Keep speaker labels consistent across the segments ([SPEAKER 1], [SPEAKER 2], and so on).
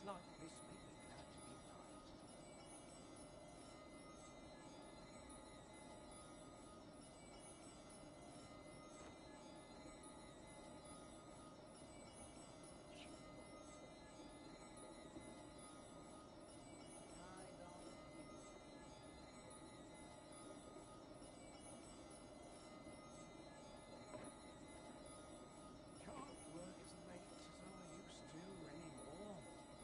[SPEAKER 1] like this make me glad to be alive. Can't work as late as I used to anymore. My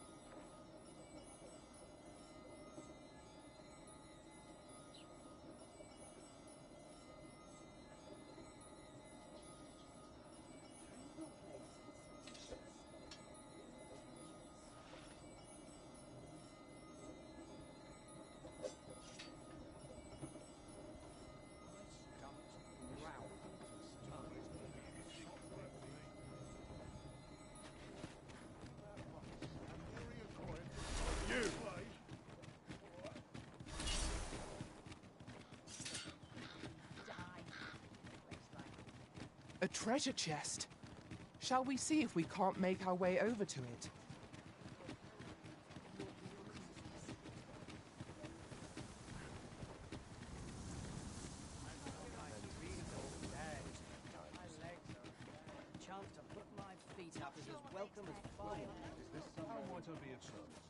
[SPEAKER 1] stomach's growling to start.
[SPEAKER 2] A treasure chest. Shall we see if we can't make our way over to it?
[SPEAKER 1] Chance to put my feet up is as welcome as fire.
[SPEAKER 3] How might I be of service?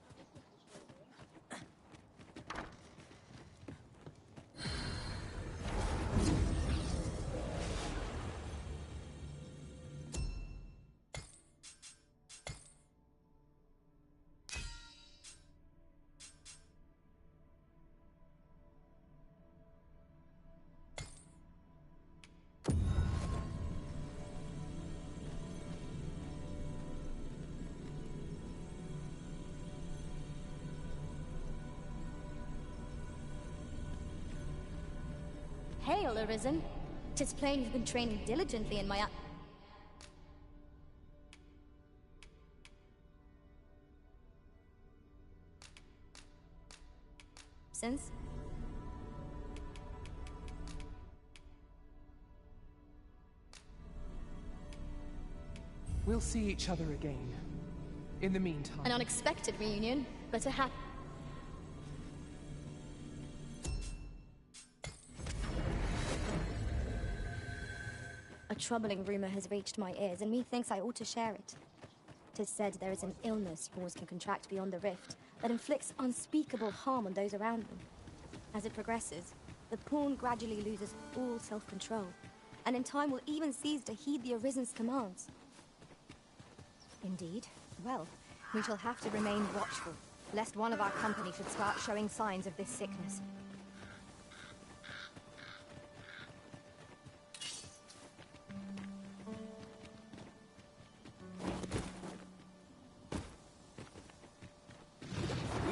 [SPEAKER 4] Hail, Arisen. 'Tis plain you've been training diligently in my absence.
[SPEAKER 2] We'll see each other again. In the meantime...
[SPEAKER 4] An unexpected reunion, but a happy... A troubling rumor has reached my ears, and methinks I ought to share it. 'Tis said there is an illness Moors can contract beyond the rift that inflicts unspeakable harm on those around them. As it progresses, the pawn gradually loses all self-control, and in time will even cease to heed the Arisen's commands. Indeed. Well, we shall have to remain watchful, lest one of our company should start showing signs of this sickness.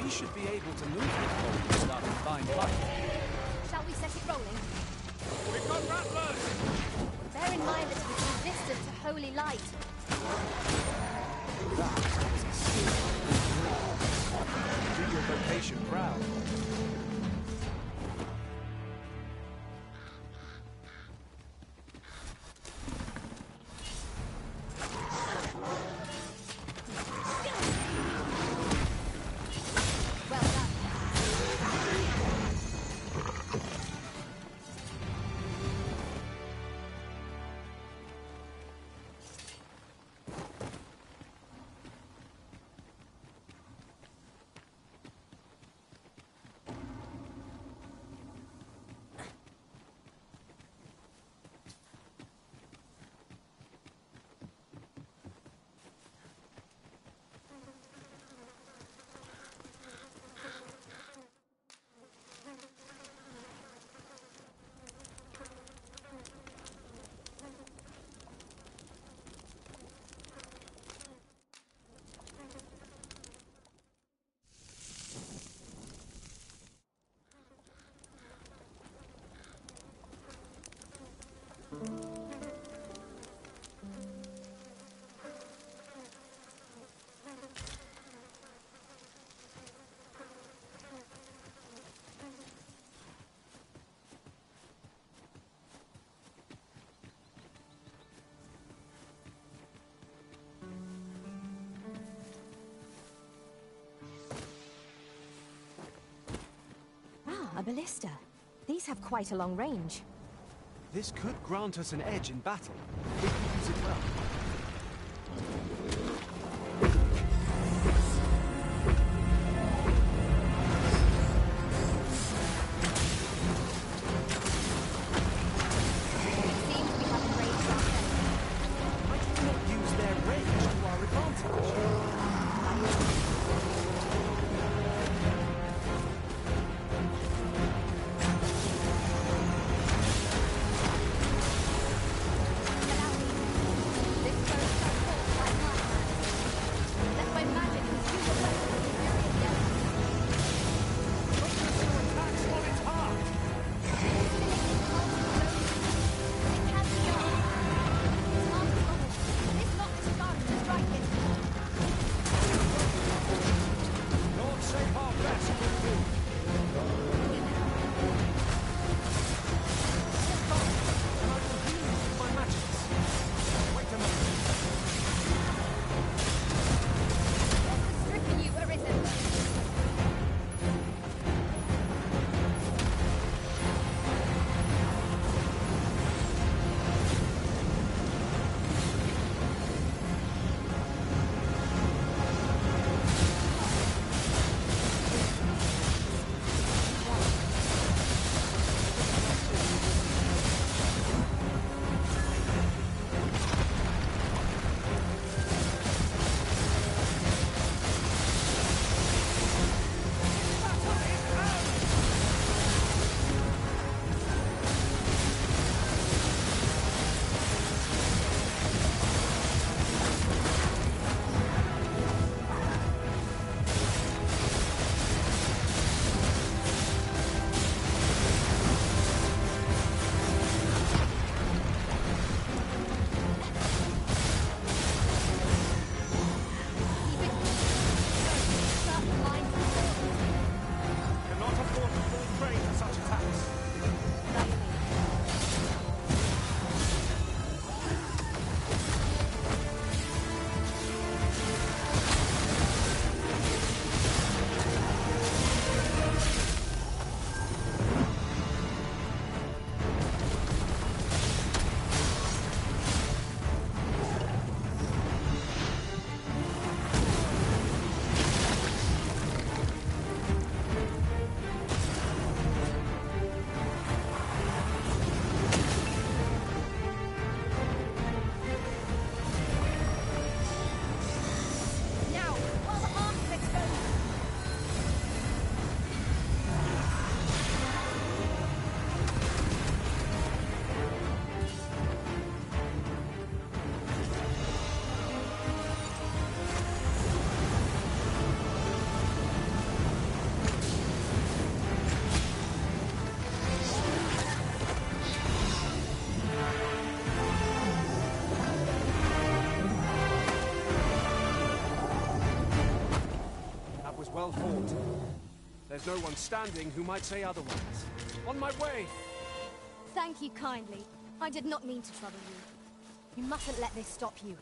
[SPEAKER 5] We should be able to move before we start to find light.
[SPEAKER 4] Shall we set it rolling?
[SPEAKER 3] We've got rattlers!
[SPEAKER 4] Bear in mind that it is resistant to holy light.
[SPEAKER 5] Do your vocation proud.
[SPEAKER 4] Well done.
[SPEAKER 6] A ballista. These have quite a long range.
[SPEAKER 5] This could grant us an edge in battle, if we use it well. Well fought. There's no one standing who might say otherwise. On my way!
[SPEAKER 4] Thank you kindly. I did not mean to trouble you. You mustn't let this stop you.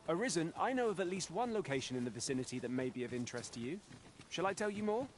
[SPEAKER 5] Arisen, I know of at least one location in the vicinity that may be of interest to you. Shall I tell you more?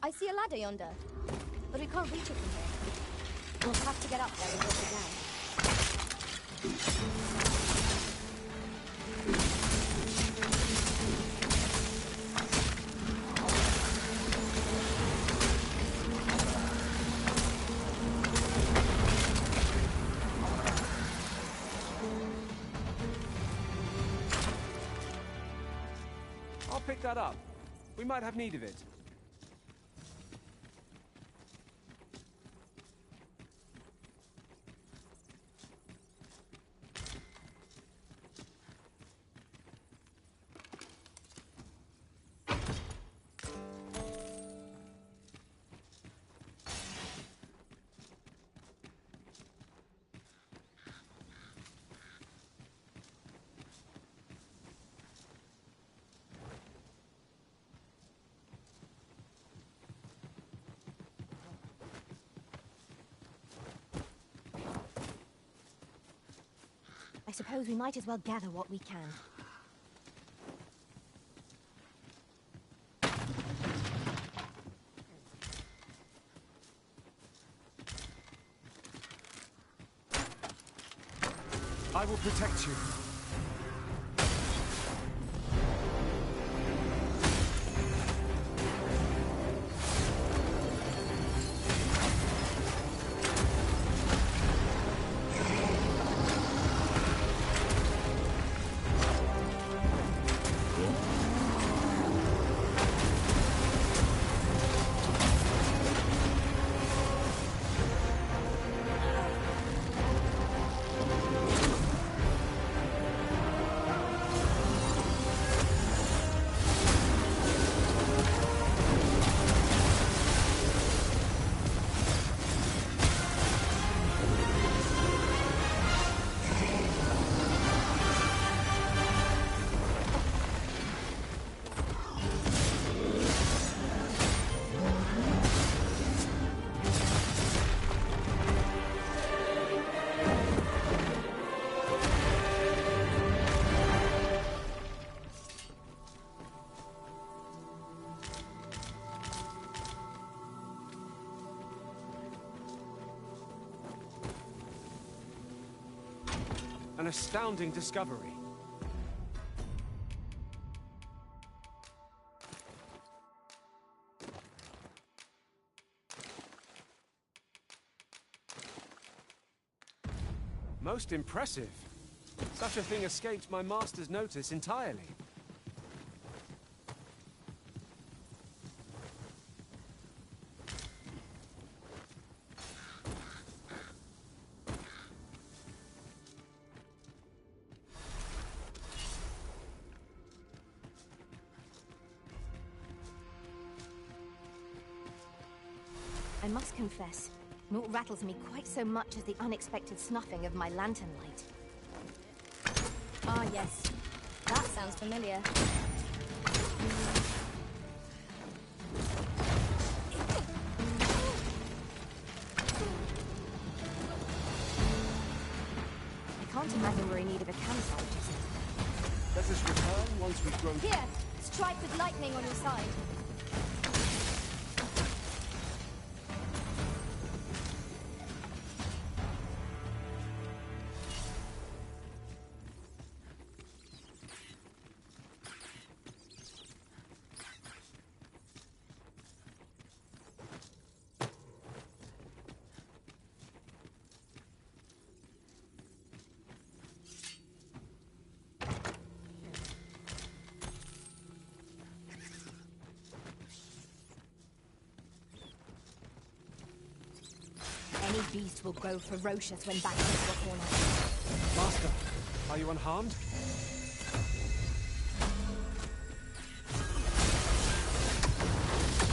[SPEAKER 4] I see a ladder yonder, but we can't reach it from here. We'll have to get up there and walk it down.
[SPEAKER 5] I'll pick that up. We might have need of it.
[SPEAKER 6] I suppose we might as well gather what we can.
[SPEAKER 5] I will protect you. An astounding discovery. Most impressive. Such a thing escaped my master's notice entirely.
[SPEAKER 6] I must confess, naught rattles me quite so much as the unexpected snuffing of my lantern light.
[SPEAKER 4] Ah, yes. That sounds familiar.
[SPEAKER 6] I can't imagine we're in need of a campsite just now.
[SPEAKER 5] Let us return once we've grown...
[SPEAKER 4] Here, strike with lightning on your side.
[SPEAKER 6] Any beast will grow ferocious when backed into a corner.
[SPEAKER 5] Master, are you unharmed?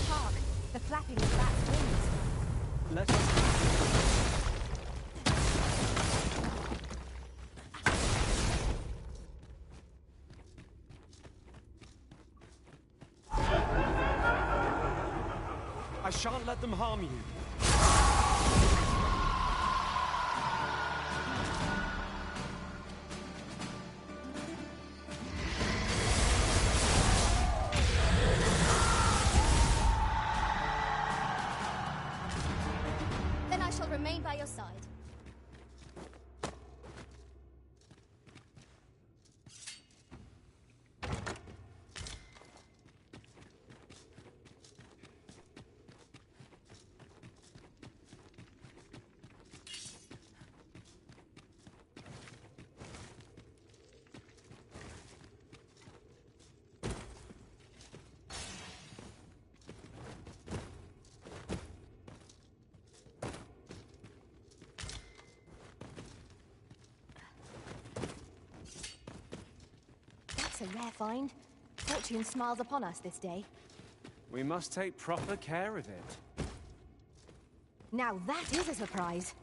[SPEAKER 6] Hark! The flapping of bats' wings.
[SPEAKER 5] Let us... I shan't let them harm you.
[SPEAKER 4] remain by your side.
[SPEAKER 6] That's a rare find. Fortune smiles upon us this day.
[SPEAKER 5] We must take proper care of it.
[SPEAKER 6] Now that is a surprise.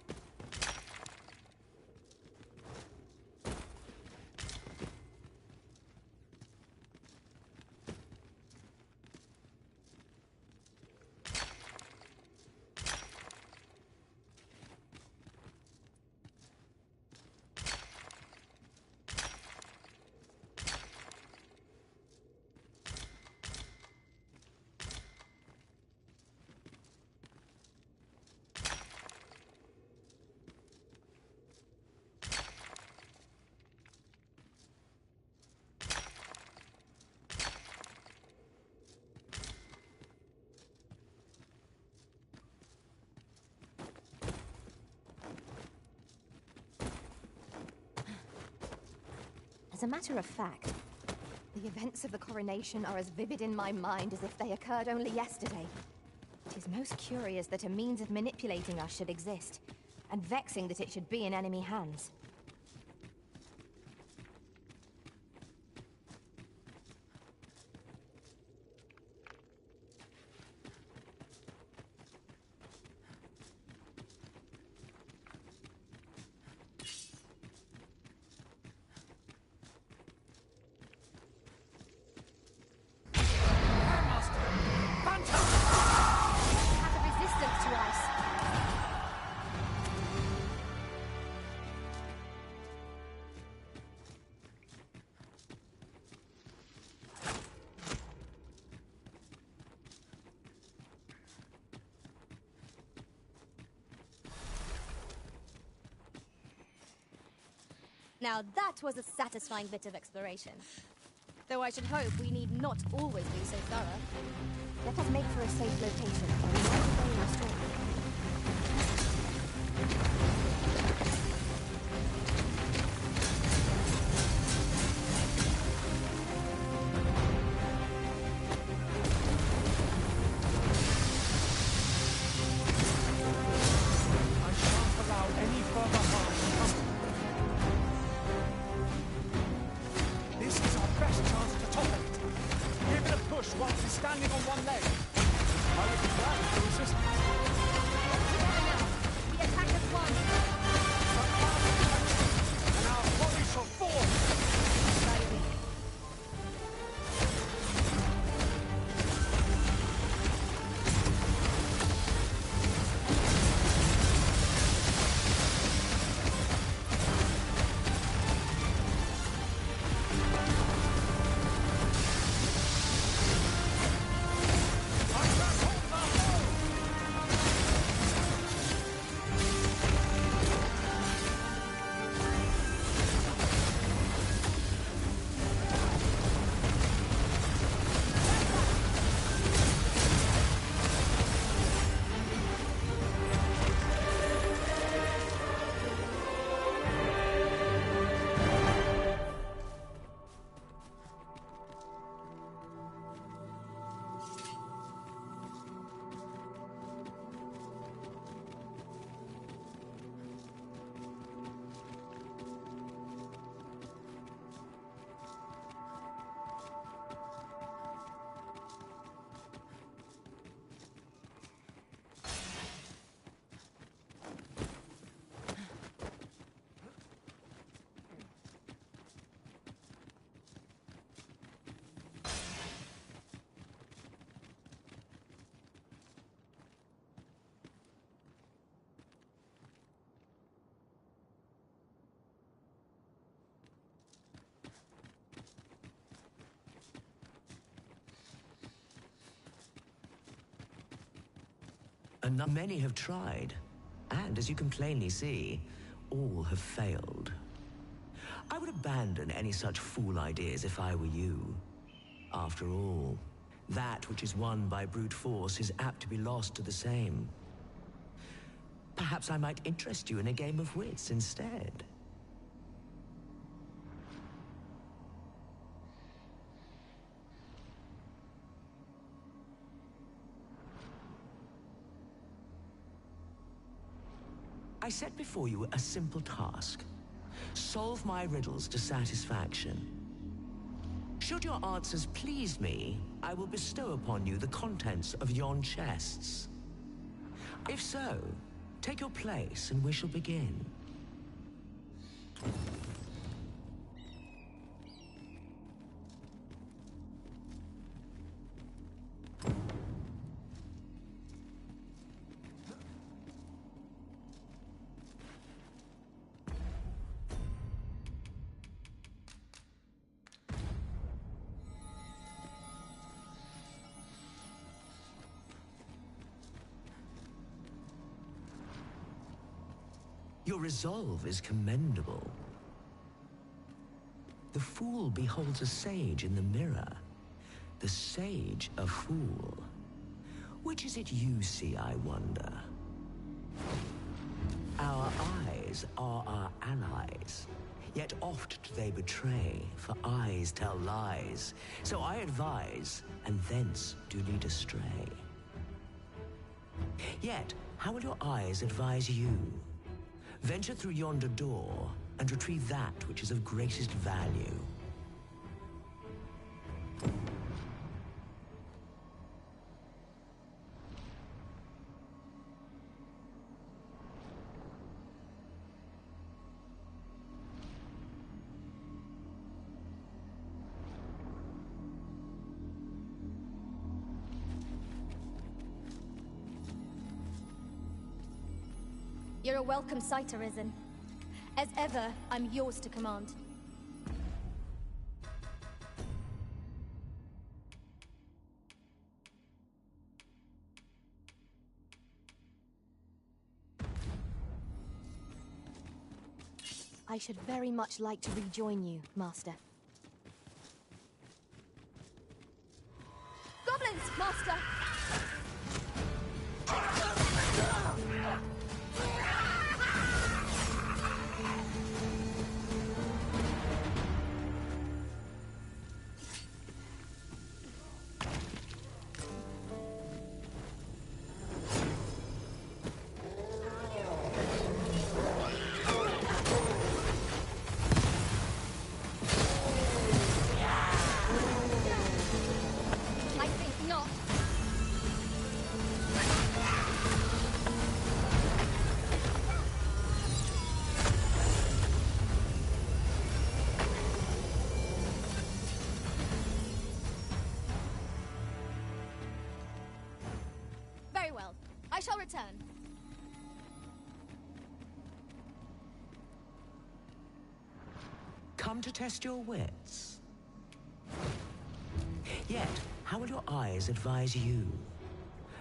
[SPEAKER 6] As a matter of fact, the events of the coronation are as vivid in my mind as if they occurred only yesterday. It is most curious that a means of manipulating us should exist, and vexing that it should be in enemy hands. Have a resistance to ice.
[SPEAKER 4] Now that was a satisfying bit of exploration. Though I should hope we need not always be so thorough.
[SPEAKER 6] Let us make for a safe location, and we might gain our story.
[SPEAKER 5] I shan't allow any further harm to come. This is our best chance to top it. Give it a push whilst he's standing on one leg. I would be glad for resistance.
[SPEAKER 4] Together now. We attack as one.
[SPEAKER 5] And our body shall fall.
[SPEAKER 4] Skyrim.
[SPEAKER 7] And not many have tried. And as you can plainly see, all have failed. I would abandon any such fool ideas if I were you. After all, that which is won by brute force is apt to be lost to the same. Perhaps I might interest you in a game of wits instead. I set before you a simple task. Solve my riddles to satisfaction. Should your answers please me, I will bestow upon you the contents of yon chests. If so, take your place and we shall begin. Your resolve is commendable. The fool beholds a sage in the mirror. The sage a fool. Which is it you see, I wonder? Our eyes are our allies. Yet oft do they betray, for eyes tell lies. So I advise, and thence do lead astray. Yet, how will your eyes advise you? Venture through yonder door, and retrieve that which is of greatest value.
[SPEAKER 4] You're a welcome sight, Arisen. As ever, I'm yours to command.
[SPEAKER 6] I should very much like to rejoin you, Master.
[SPEAKER 4] Goblins, Master! I think not. Very well. I shall return.
[SPEAKER 7] Come to test your wits. Yet, how will your eyes advise you?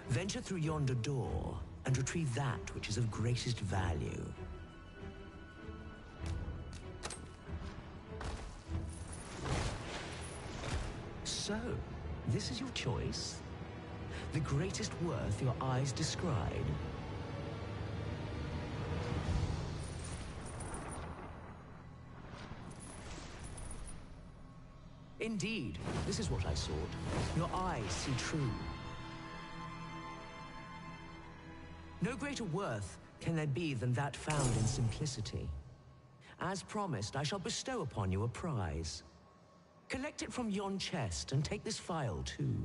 [SPEAKER 7] Venture through yonder door, and retrieve that which is of greatest value. So, this is your choice? The greatest worth your eyes descried? Indeed, this is what I sought. Your eyes see true. No greater worth can there be than that found in simplicity. As promised, I shall bestow upon you a prize. Collect it from yon chest and take this file too.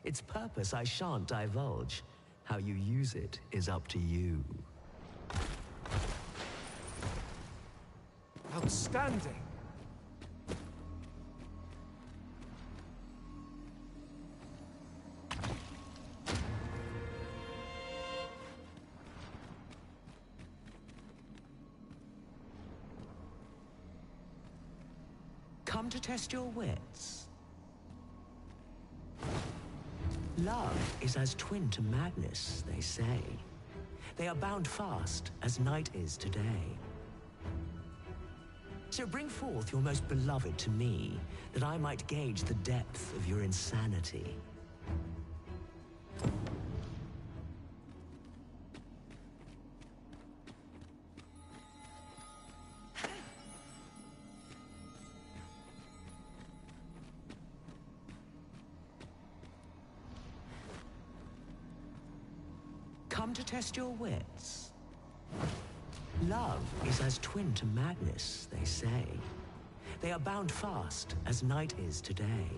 [SPEAKER 7] Its purpose I shan't divulge. How you use it is up to you.
[SPEAKER 5] Outstanding.
[SPEAKER 7] Come to test your wits. Love is as twin to madness, they say. They are bound fast, as night is today. So bring forth your most beloved to me, that I might gauge the depth of your insanity. Come to test your wits. Love is as twin to madness, they say. They are bound fast, as night is today.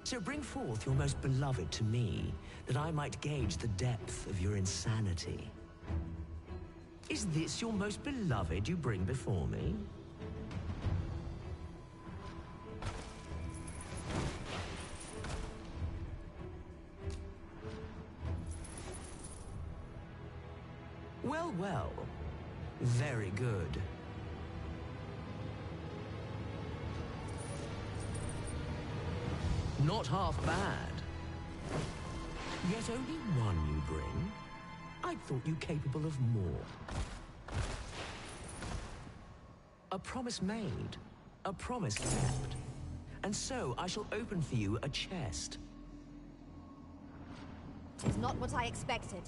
[SPEAKER 7] So bring forth your most beloved to me, that I might gauge the depth of your insanity. Is this your most beloved you bring before me? Well, well. Very good. Not half bad. Yet only one you bring? I thought you capable of more. A promise made, a promise kept. And so I shall open for you a chest.
[SPEAKER 6] It's not what I expected.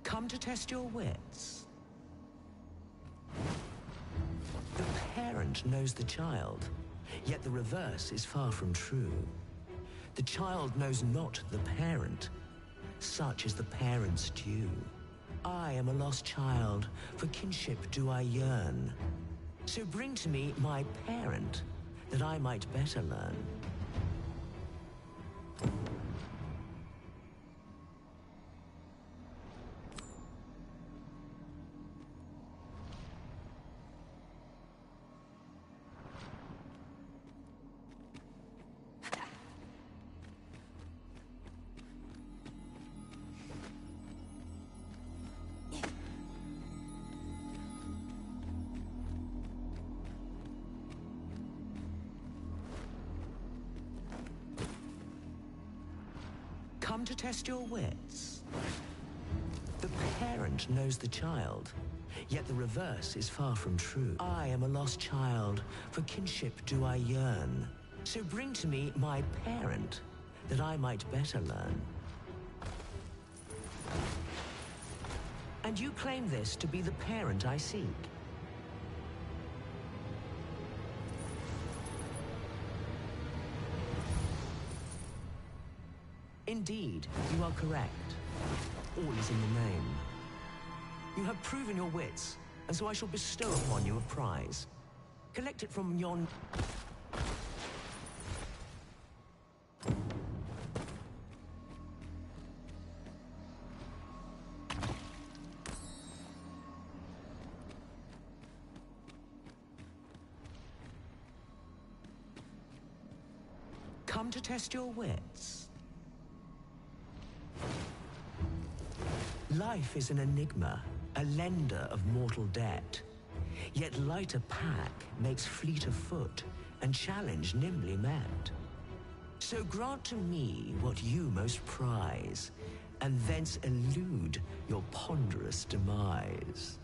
[SPEAKER 7] Come to test your wits. The parent knows the child, yet the reverse is far from true. The child knows not the parent. Such is the parent's due. I am a lost child, for kinship do I yearn. So bring to me my parent, that I might better learn. Come to test your wits. The parent knows the child, yet the reverse is far from true. I am a lost child, for kinship do I yearn. So bring to me my parent, that I might better learn. And you claim this to be the parent I seek. Indeed, you are correct. All is in the name. You have proven your wits, and so I shall bestow upon you a prize. Collect it from yon... Come to test your wits. Life is an enigma, a lender of mortal debt. Yet lighter pack makes fleet of foot, and challenge nimbly met. So grant to me what you most prize, and thence elude your ponderous demise.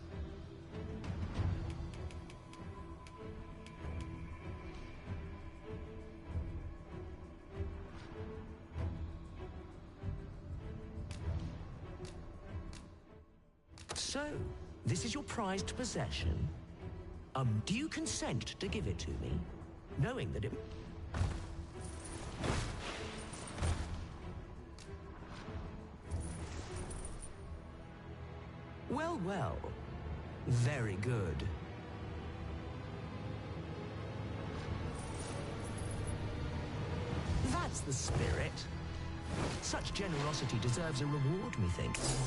[SPEAKER 7] So, this is your prized possession? Do you consent to give it to me, knowing that it... Well, well. Very good. That's the spirit. Such generosity deserves a reward, methinks.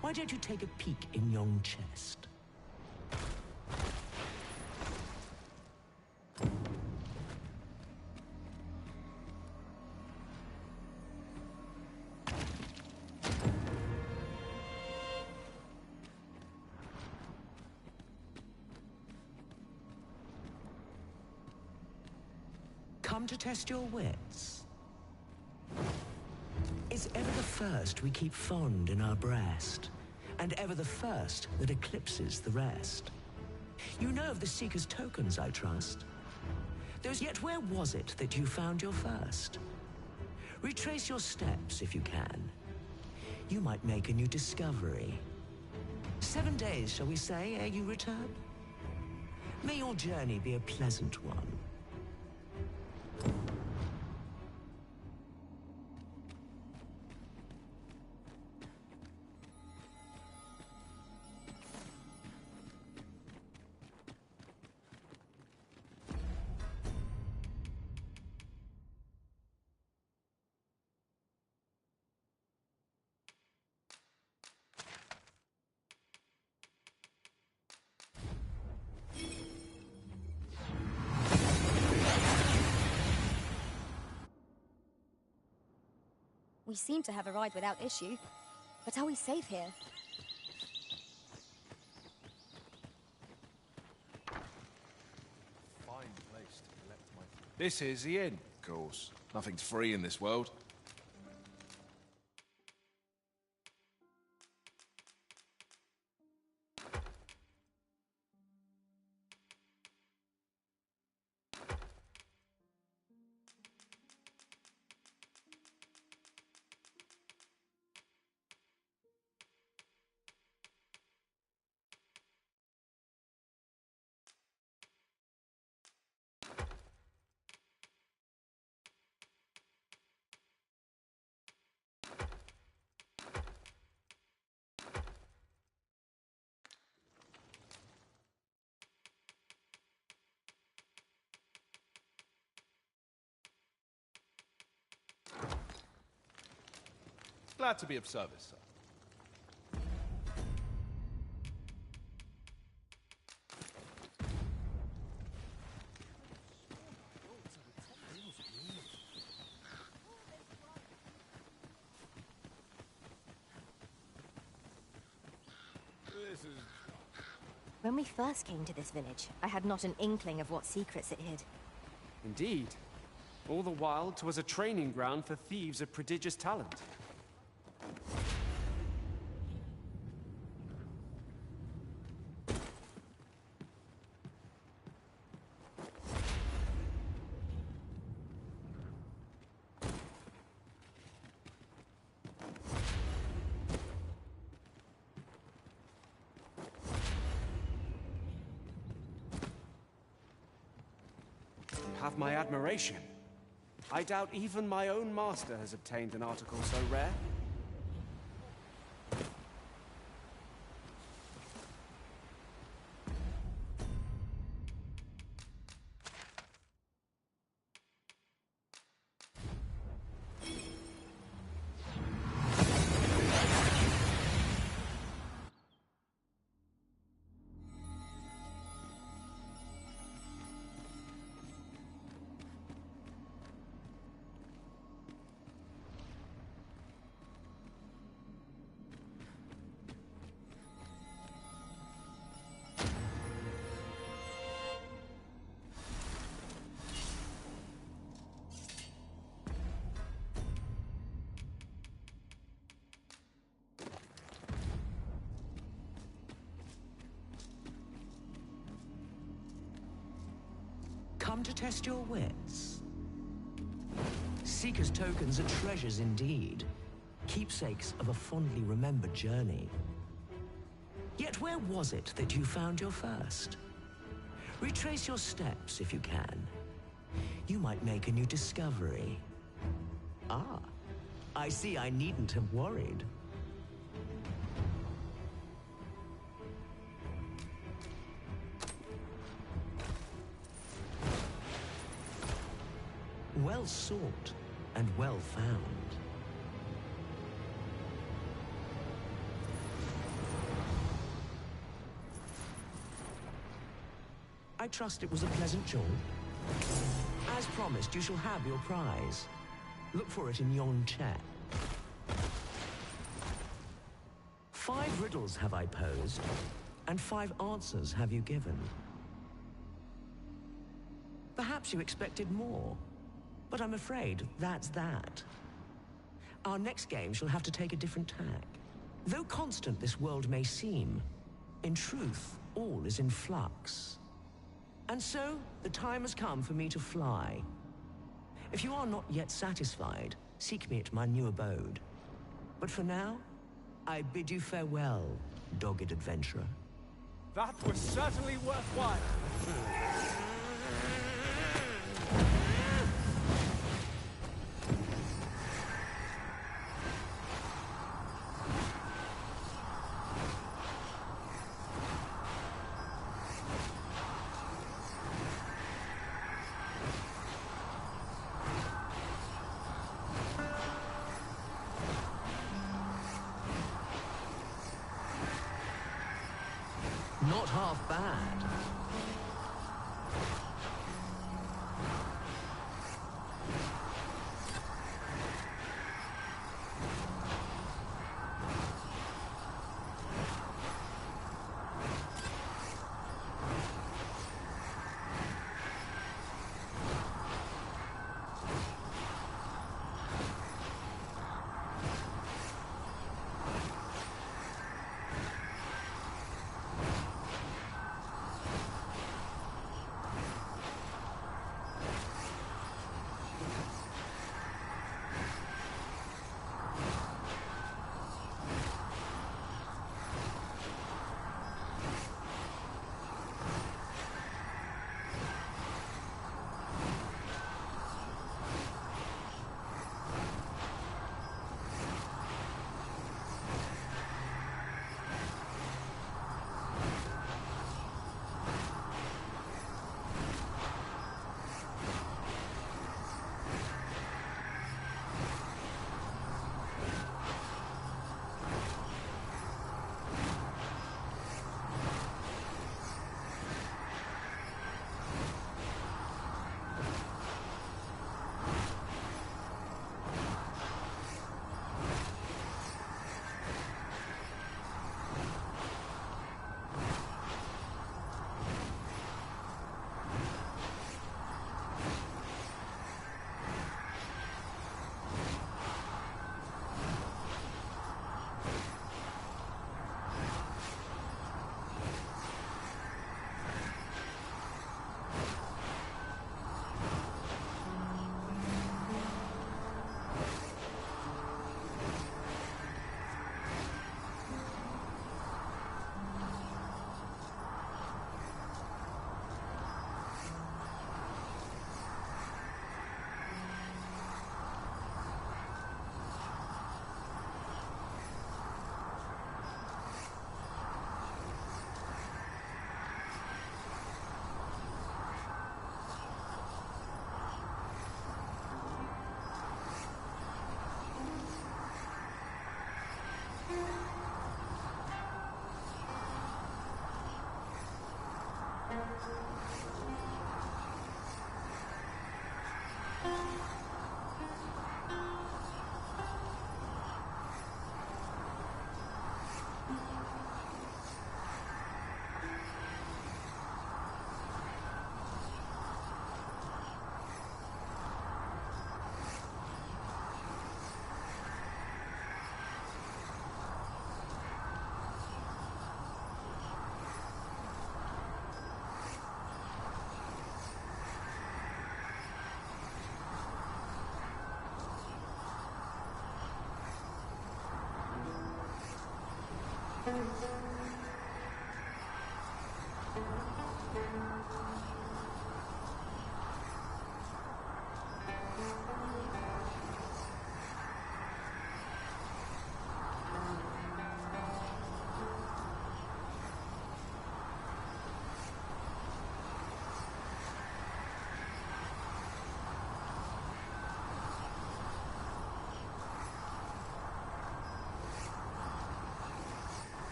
[SPEAKER 7] Why don't you take a peek in yon chest? Come to test your wits. Is ever the first we keep fond in our breast, and ever the first that eclipses the rest? You know of the Seeker's tokens, I trust. Yet where was it that you found your first? Retrace your steps if you can. You might make a new discovery. 7 days, shall we say, ere you return? May your journey be a pleasant one.
[SPEAKER 4] We seem to have arrived without issue. But are we safe here?
[SPEAKER 3] Fine place to collect my... This is the inn, of course. Nothing's free in this world. Glad to be of service, sir.
[SPEAKER 6] When we first came to this village, I had not an inkling of what secrets it hid.
[SPEAKER 8] Indeed. All the while, 'twas a training ground for thieves of prodigious talent. Have my admiration. I doubt even my own master has obtained an article so rare.
[SPEAKER 7] Come to test your wits. Seeker's tokens are treasures indeed, keepsakes of a fondly remembered journey. Yet where was it that you found your first? Retrace your steps if you can. You might make a new discovery. Ah, I see I needn't have worried. Well sought and well found. I trust it was a pleasant jaunt. As promised, you shall have your prize. Look for it in yon chair. 5 riddles have I posed, and 5 answers have you given. Perhaps you expected more. But I'm afraid that's that. Our next game shall have to take a different tack. Though constant this world may seem, in truth, all is in flux. And so, the time has come for me to fly. If you are not yet satisfied, seek me at my new abode. But for now, I bid you farewell, dogged adventurer.
[SPEAKER 5] That was certainly worthwhile.
[SPEAKER 7] Not half bad.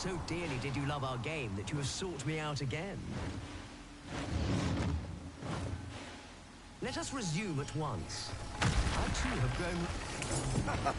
[SPEAKER 7] So dearly did you love our game that you have sought me out again. Let us resume at once. I too have grown...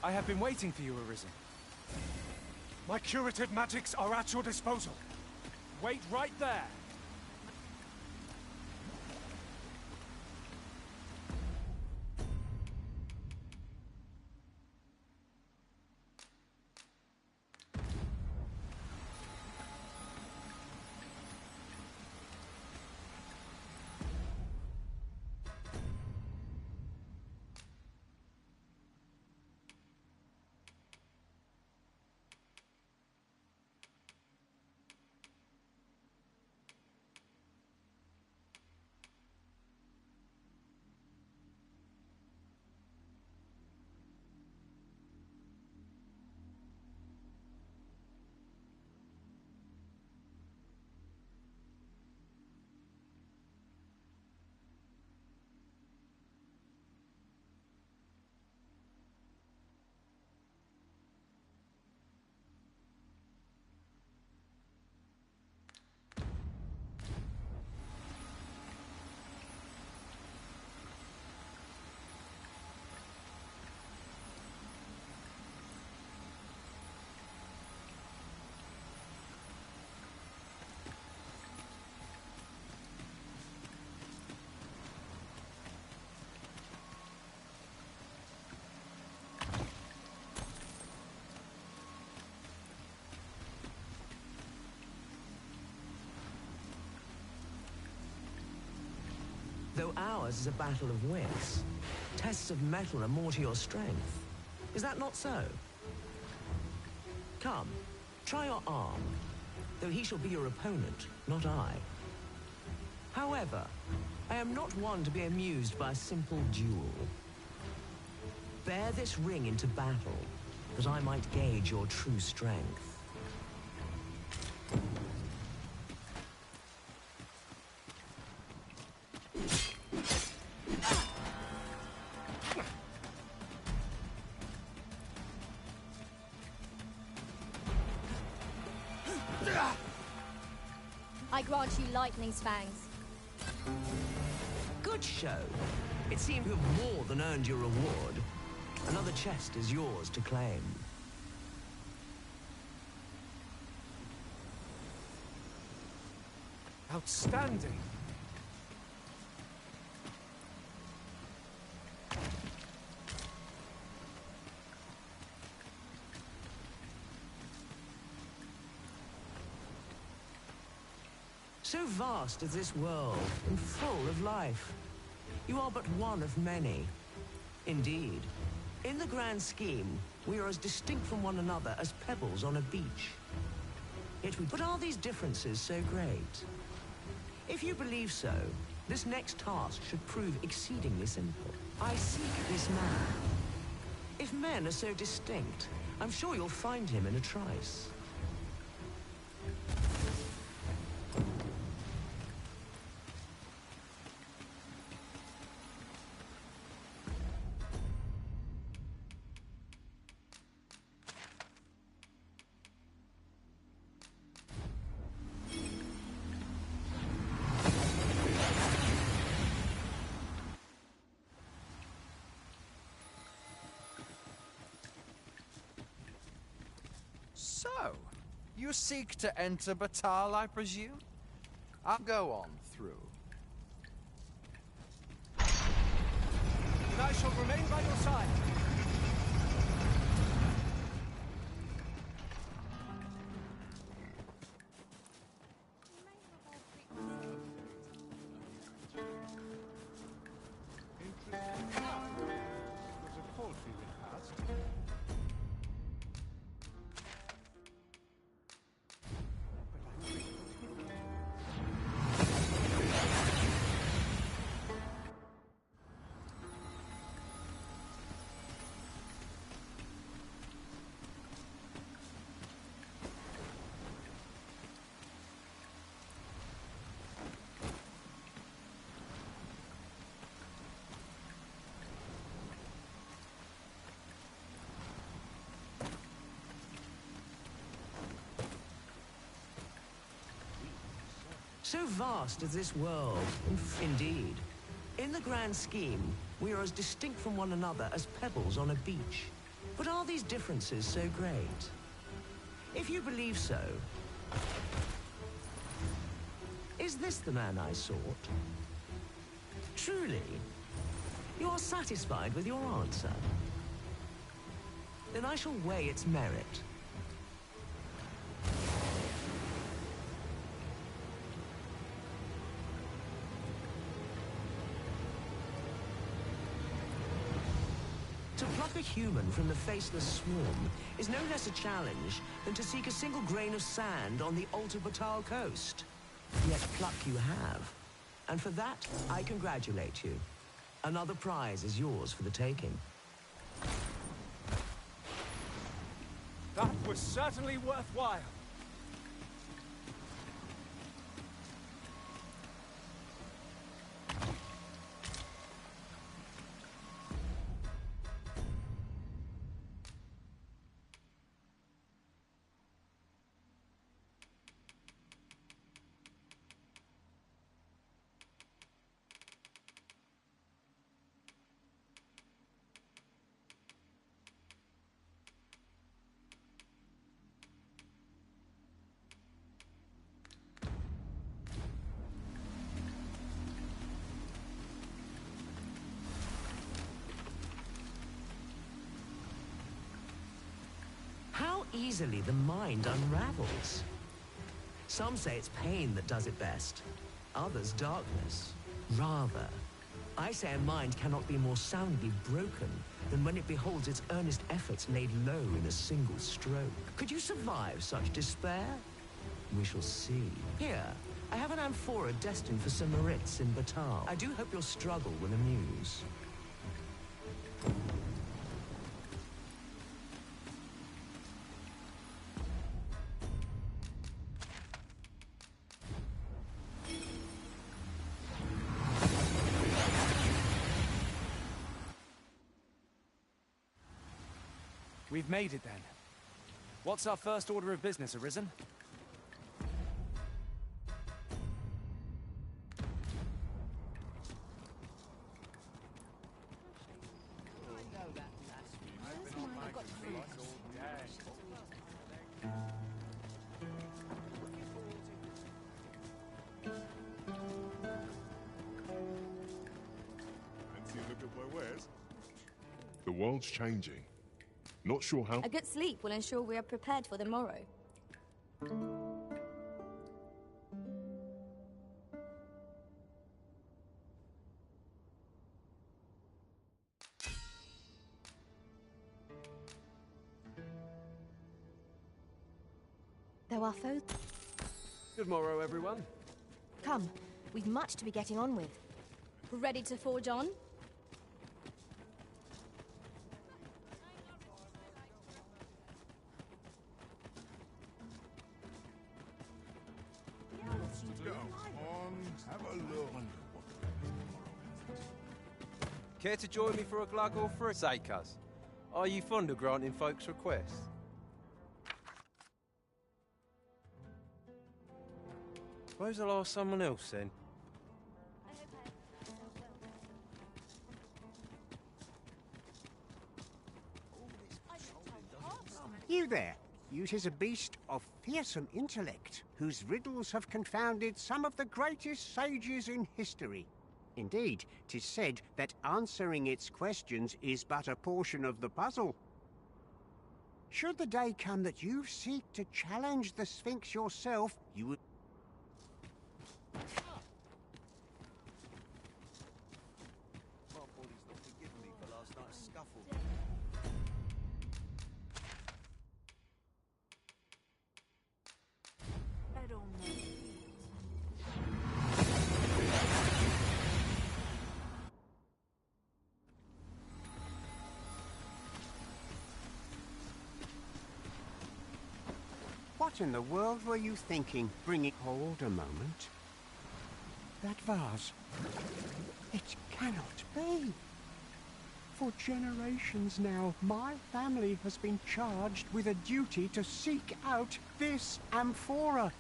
[SPEAKER 5] I have been waiting for you, Arisen. My curative magics are at your disposal. Wait right there. Though ours is a battle of wits, tests of metal are more to your strength. Is that not so? Come, try your arm, though he shall be your opponent, not I. However, I am not one to be amused by a simple duel. Bear this ring into battle, that I might gauge your true strength.
[SPEAKER 4] I grant you lightning's fangs.
[SPEAKER 7] Good show. It seemed to have more than earned your reward. Another chest is yours to claim.
[SPEAKER 5] Outstanding.
[SPEAKER 7] So vast is this world, and full of life. You are but one of many. Indeed, in the grand scheme, we are as distinct from one another as pebbles on a beach. But are these differences so great? If you believe so, this next task should prove exceedingly simple. I seek this man. If men are so distinct, I'm sure you'll find him in a trice.
[SPEAKER 3] So, you seek to enter Batal, I presume? I'll go on through.
[SPEAKER 5] And I shall remain by your side.
[SPEAKER 1] Interesting. It was a faulty repast.
[SPEAKER 7] So vast is this world, indeed. In the grand scheme, we are as distinct from one another as pebbles on a beach. But are these differences so great? If you believe so, is this the man I sought? Truly? You are satisfied with your answer? Then I shall weigh its merit. To pluck a human from the faceless swarm is no less a challenge than to seek a single grain of sand on the Alta Batal coast. Yet pluck you have. And for that, I congratulate you. Another prize is yours for the taking.
[SPEAKER 8] That was certainly worthwhile.
[SPEAKER 7] How easily the mind unravels. Some say it's pain that does it best. Others darkness. Rather, I say a mind cannot be more soundly broken than when it beholds its earnest efforts laid low in a single stroke. Could you survive such despair? We shall see. Here, I have an amphora destined for some Maritz in Batal. I do hope your struggle will amuse.
[SPEAKER 8] We've made it then. What's our first order of business, Arisen?
[SPEAKER 9] The world's changing. Not sure how.
[SPEAKER 4] A good sleep will ensure we are prepared for the morrow.
[SPEAKER 6] Though our foes...
[SPEAKER 8] Good morrow, everyone.
[SPEAKER 6] Come, we've much to be getting on with.
[SPEAKER 4] Ready to forge on?
[SPEAKER 10] Care to join me for a glug or for a say, cuz? Are you fond of granting folks' requests? Suppose I'll ask someone else then.
[SPEAKER 1] You there. Use is a beast of fearsome intellect, whose riddles have confounded some of the greatest sages in history. Indeed, 'tis said that answering its questions is but a portion of the puzzle. Should the day come that you seek to challenge the Sphinx yourself, you would... What in the world were you thinking, bringing... Hold a moment. That vase. It cannot be. For generations now, my family has been charged with a duty to seek out this amphora.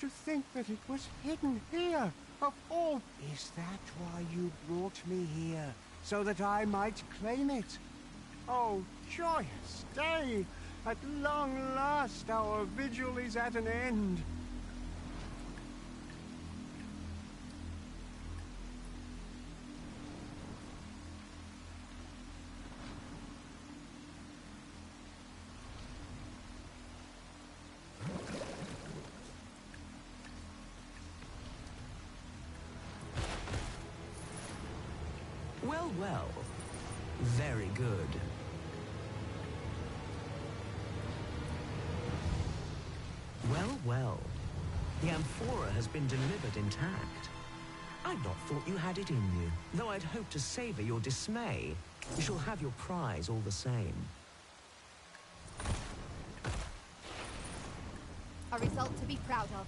[SPEAKER 1] To think that it was hidden here, of all... Is that why you brought me here? So that I might claim it? Oh, joyous day! At long last our vigil is at an end.
[SPEAKER 7] Well, well. Very good. Well, well. The amphora has been delivered intact. I'd not thought you had it in you. Though I'd hoped to savor your dismay, you shall have your prize all the same.
[SPEAKER 6] A result to be proud of.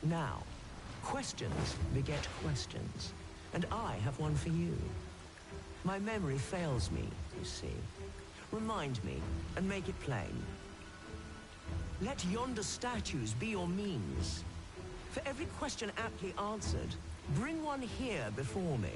[SPEAKER 7] Now, questions beget questions, and I have one for you. My memory fails me, you see. Remind me, and make it plain. Let yonder statues be your means. For every question aptly answered, bring one here before me.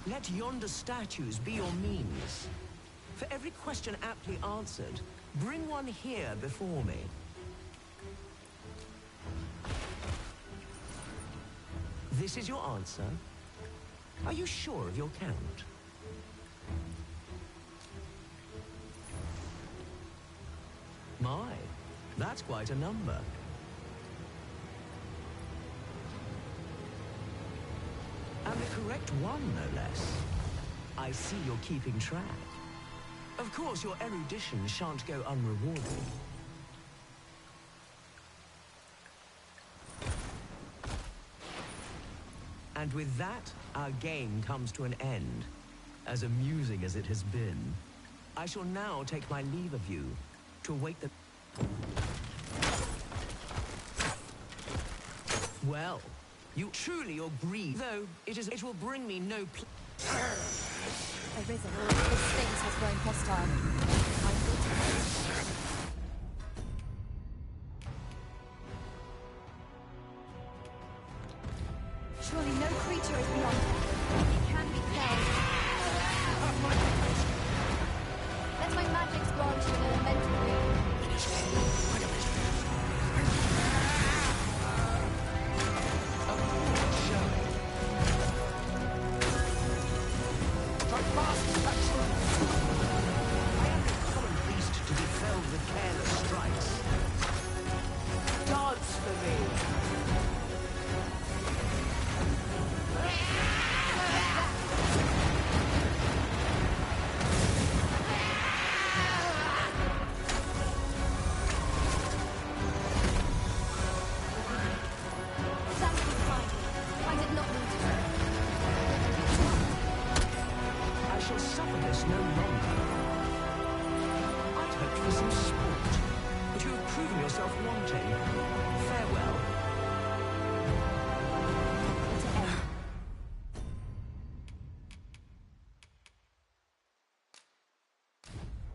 [SPEAKER 7] Let yonder statues be your means. For every question aptly answered, bring one here before me. This is your answer? Are you sure of your count? My, that's quite a number. And the correct one, no less. I see you're keeping track. Of course, your erudition shan't go unrewarded. And with that, our game comes to an end. As amusing as it has been, I shall now take my leave of you to await the... Well, you truly agree, though it will bring me no
[SPEAKER 4] Arisen, the sphinx has grown hostile. I thought surely no creature is beyond her. It can be felled. Let my magics grant you an elemental ring.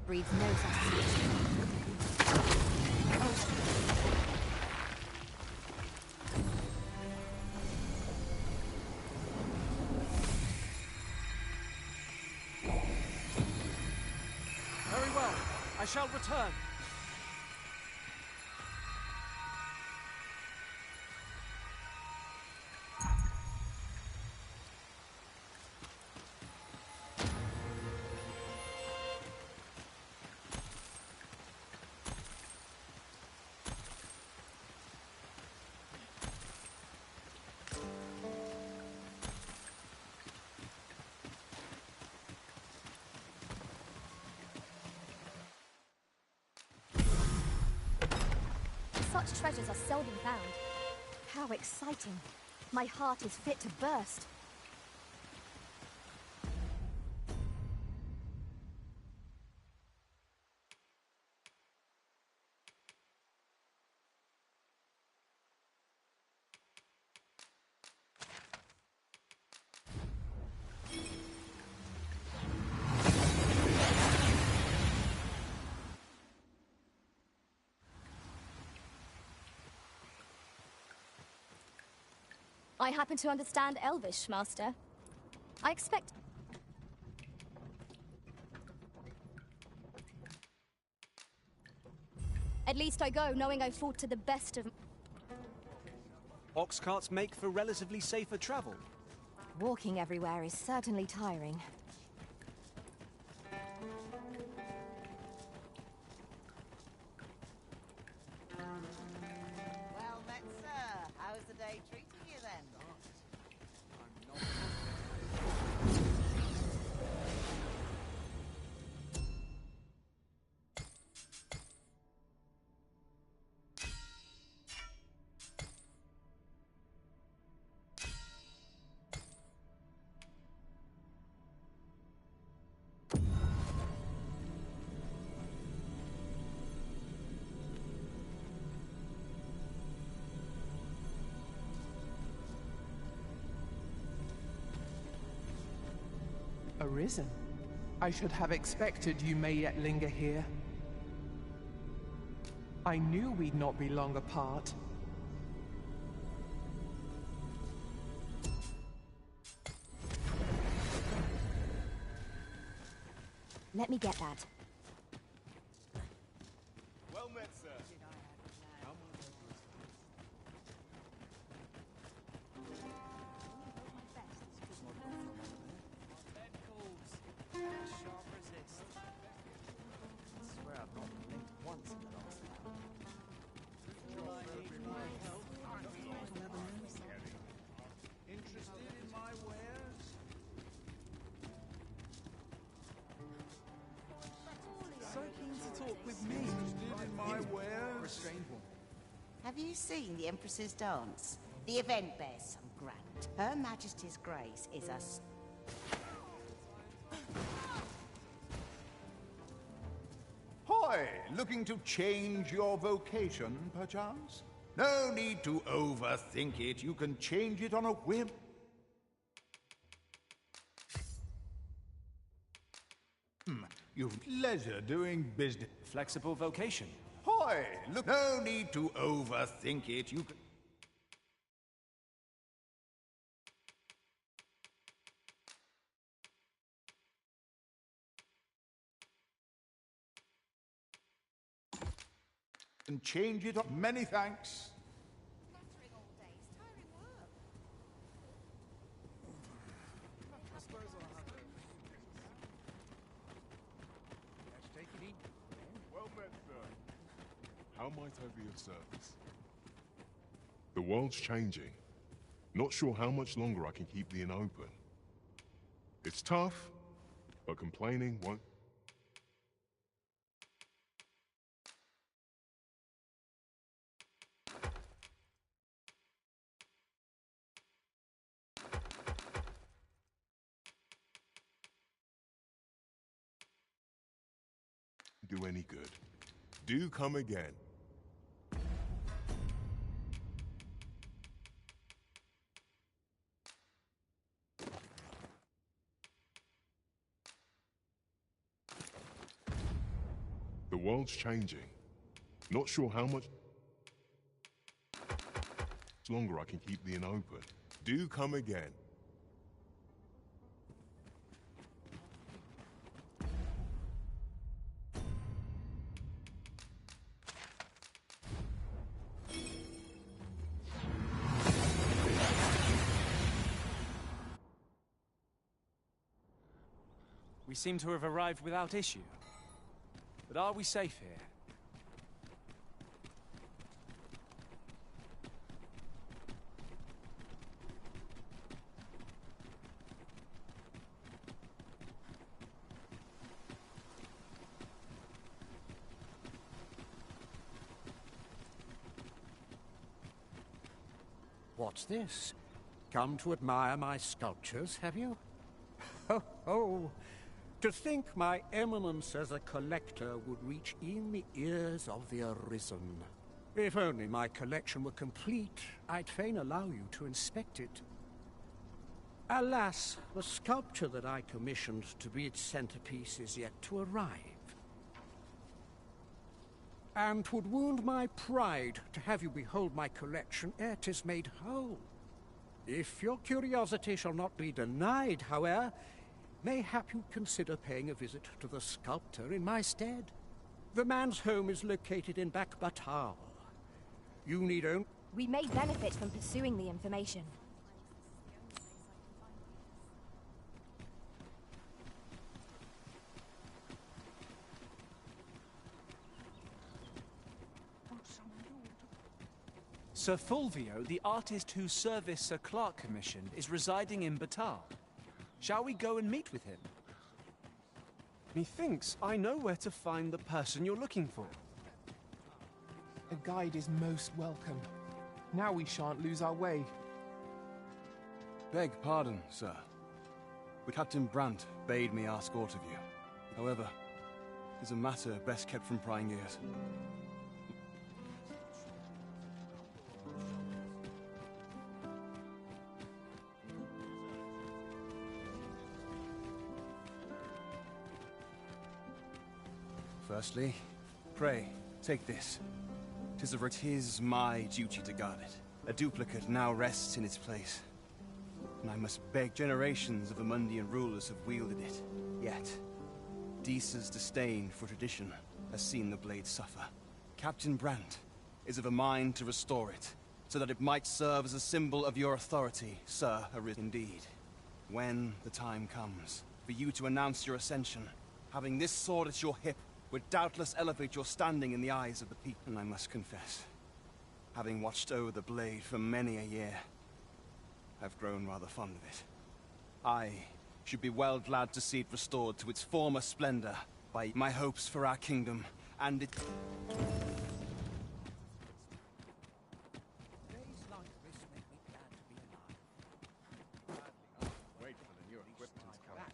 [SPEAKER 4] Breeds no satisfaction.
[SPEAKER 8] Very well. I shall return.
[SPEAKER 4] Such treasures are seldom found.
[SPEAKER 6] How exciting. My heart is fit to burst.
[SPEAKER 4] I happen to understand Elvish, Master. I expect... At least I go knowing I fought to the best of...
[SPEAKER 8] Ox carts make for relatively safer travel.
[SPEAKER 6] Walking everywhere is certainly tiring.
[SPEAKER 11] Well met, sir. How's the day treating you then?
[SPEAKER 2] Arisen? I should have expected you may yet linger here. I knew we'd not be long apart.
[SPEAKER 6] Let me get that.
[SPEAKER 11] Well met, sir.
[SPEAKER 2] talk with me.
[SPEAKER 12] In my wares?
[SPEAKER 2] Restrained one.
[SPEAKER 11] Have you seen the Empress's dance? The event bears some grant. Her Majesty's grace is a...
[SPEAKER 12] Hoy, looking to change your vocation, perchance? No need to overthink it. You can change it on a whim. You've leisure doing business.
[SPEAKER 8] Flexible vocation.
[SPEAKER 12] Hoy, look, no need to overthink it. You can... and change it on. Many thanks.
[SPEAKER 6] Flattering all day is tiring work.
[SPEAKER 9] Let's take it easy. Well met, sir. How might I be of service? The world's changing. Not sure how much longer I can keep the inn open. It's tough, but complaining won't... do any good. Do come again. The world's changing. Not sure how much longer I can keep the inn open. Do come again.
[SPEAKER 8] We seem to have arrived without issue. But are we safe here?
[SPEAKER 1] What's this? Come to admire my sculptures, have you? Ho, ho! To think my eminence as a collector would reach in the ears of the arisen. If only my collection were complete, I'd fain allow you to inspect it. Alas, the sculpture that I commissioned to be its centerpiece is yet to arrive. And 'twould wound my pride to have you behold my collection ere 'tis made whole. If your curiosity shall not be denied, however, mayhap you'd consider paying a visit to the sculptor in my stead. The man's home is located in Batal. You need only...
[SPEAKER 6] We may benefit from pursuing the information.
[SPEAKER 8] Sir Fulvio, the artist whose service Sir Clark commissioned, is residing in Batal. Shall we go and meet with him? Methinks I know where to find the person you're looking for.
[SPEAKER 2] A guide is most welcome. Now we shan't lose our way.
[SPEAKER 13] Beg pardon, sir. But Captain Brandt bade me ask aught of you. However, it is a matter best kept from prying ears. Firstly, pray, take this. 'Tis my duty to guard it. A duplicate now rests in its place. And I must beg generations of the Mundian rulers have wielded it. Yet, Deesa's disdain for tradition has seen the blade suffer. Captain Brandt is of a mind to restore it, so that it might serve as a symbol of your authority, Sir Arisen. Indeed, when the time comes for you to announce your ascension, having this sword at your hip would doubtless elevate your standing in the eyes of the people. And I must confess, having watched over the blade for many a year, I've grown rather fond of it. I should be well glad to see it restored to its former splendor by my hopes for our kingdom and it...
[SPEAKER 1] Days like this make me glad to be alive.
[SPEAKER 12] Wait for the new equipment to come.
[SPEAKER 14] I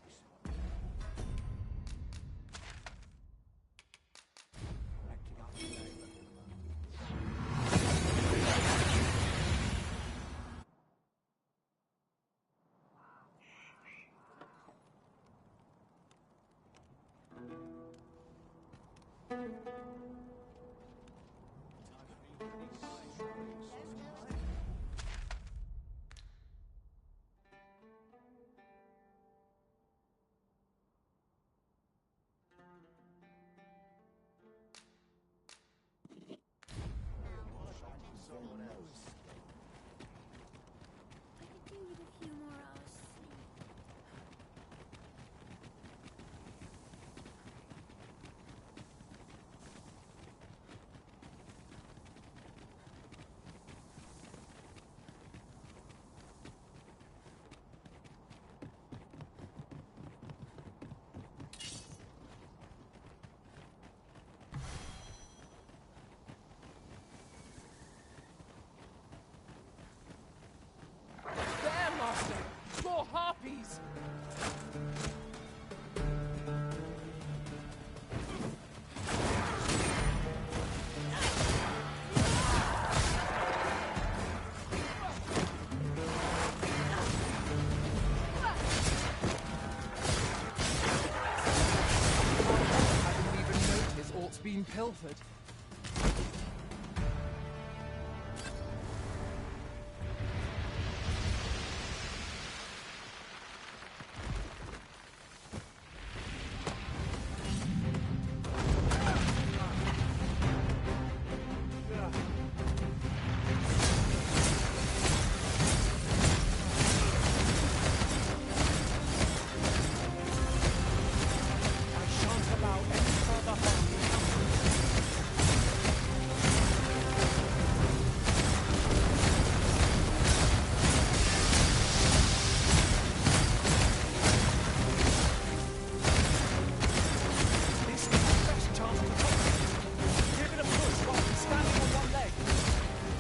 [SPEAKER 14] could do with a few more hours sleep.
[SPEAKER 2] There, Master! More harpies! I didn't even notice aught's been pilfered.
[SPEAKER 8] I shan't allow any further harm to happen. This is the best chance to top it. Give it a push while he's standing on one leg.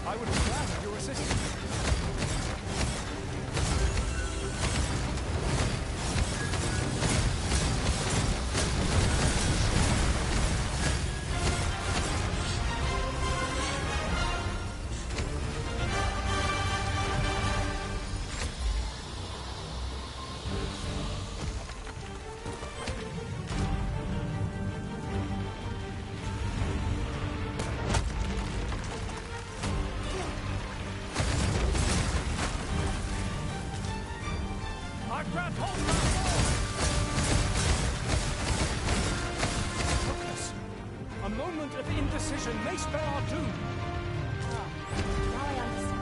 [SPEAKER 8] I would be glad of your assistance. I grab hold of our Focus. A moment of indecision may spell our doom.
[SPEAKER 4] Now I understand.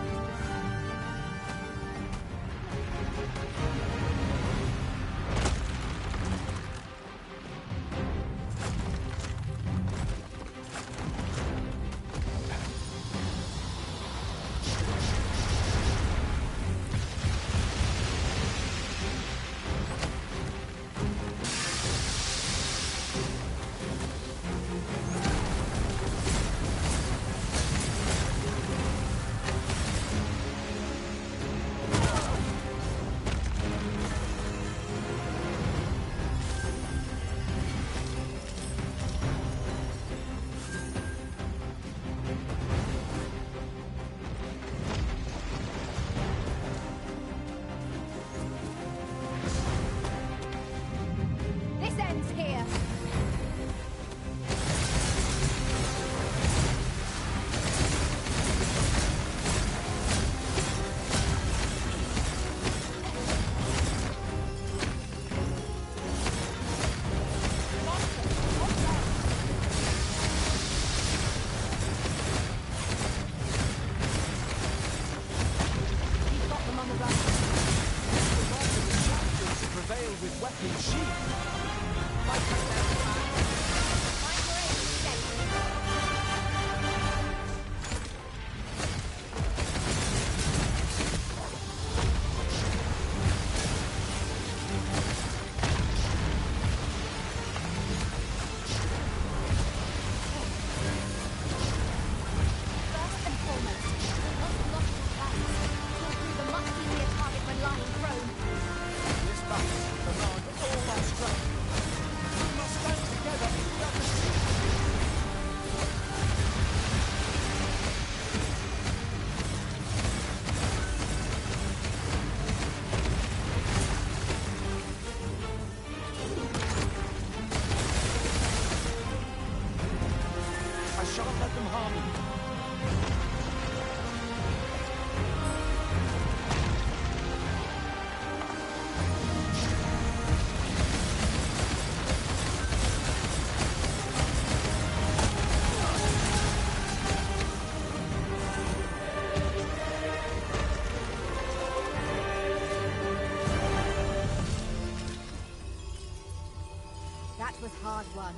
[SPEAKER 6] was hard won.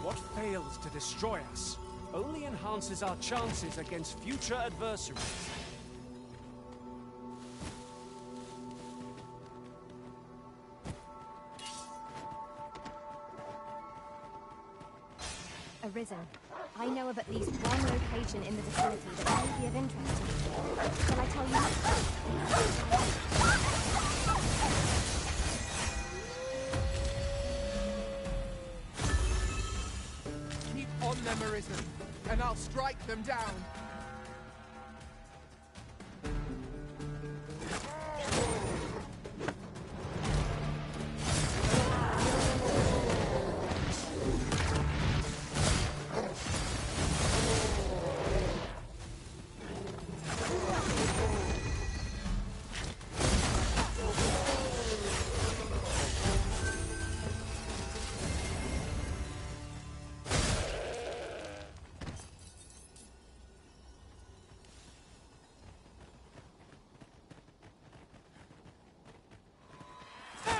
[SPEAKER 8] What fails to destroy us only enhances our chances against future adversaries.
[SPEAKER 6] Arisen. I know of at least one location in the vicinity that may be of interest to you. Shall I tell you?
[SPEAKER 2] Keep on them, Arisen, and I'll strike them down.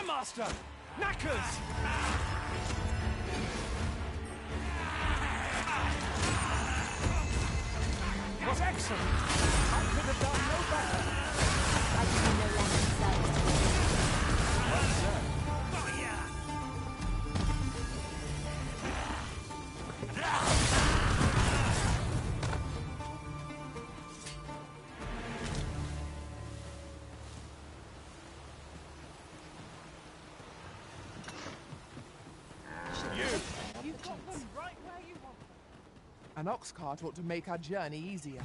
[SPEAKER 8] Master! Knackers! Was excellent! I could have done no better!
[SPEAKER 6] I can no longer sell it.
[SPEAKER 8] Well said.
[SPEAKER 2] An ox cart ought to make our journey easier.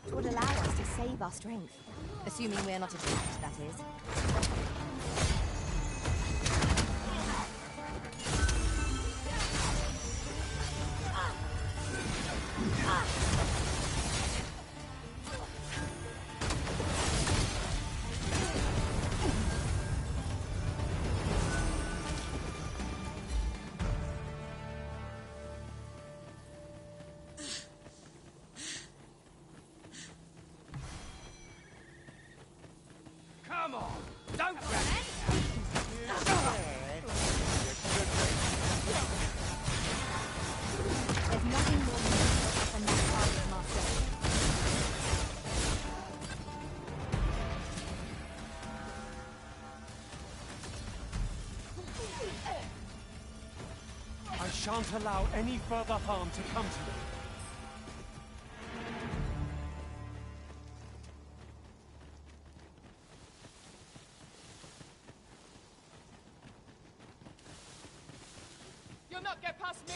[SPEAKER 6] It would allow us to save our strength. Assuming we're not attacked, that is.
[SPEAKER 8] Come on! Don't run!
[SPEAKER 6] There's nothing more useful than that target, Master.
[SPEAKER 8] I shan't allow any further harm to come to you.
[SPEAKER 2] You'll not get past me!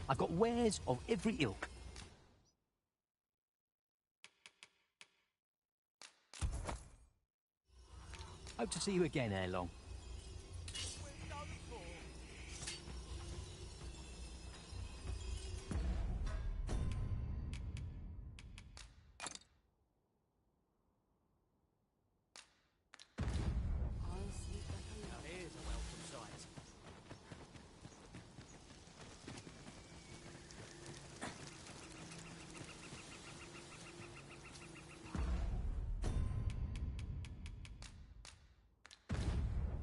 [SPEAKER 15] I've got wares of every ilk. Hope to see you again ere long. Here's a welcome sight.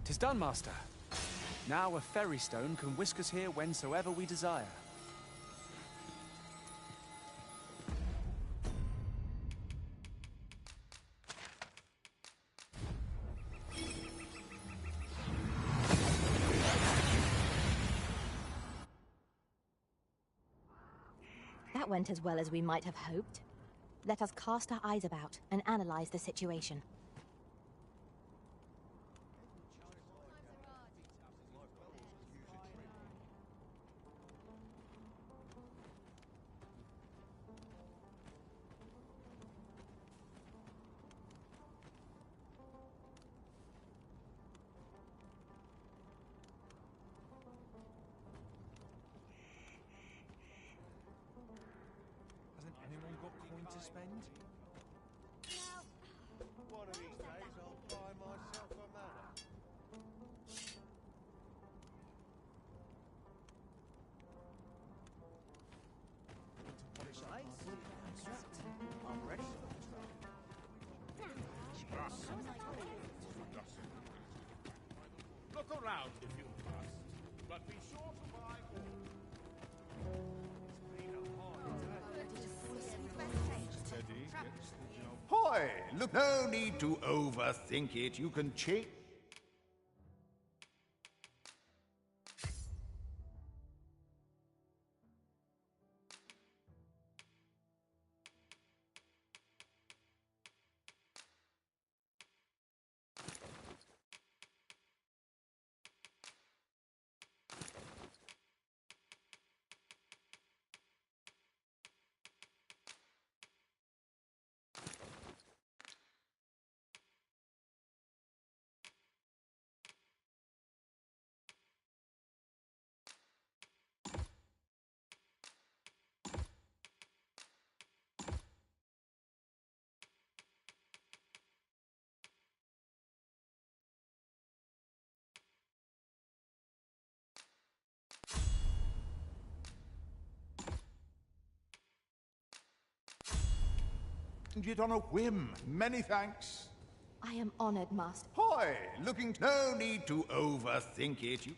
[SPEAKER 8] Tis done, Master. Now a ferry stone can whisk us here whensoever we desire.
[SPEAKER 6] That went as well as we might have hoped. Let us cast our eyes about and analyze the situation.
[SPEAKER 16] Hasn't anyone got coin to spend?
[SPEAKER 17] One of these days I'll buy myself a manor.
[SPEAKER 15] I'm ready.
[SPEAKER 17] Look around if you must, but be sure to buy all.
[SPEAKER 12] Hoy! Look, no need to overthink it. You can change. It on a whim. Many thanks.
[SPEAKER 6] I am honored, Master.
[SPEAKER 12] Hoy! Looking. No need to overthink it. You.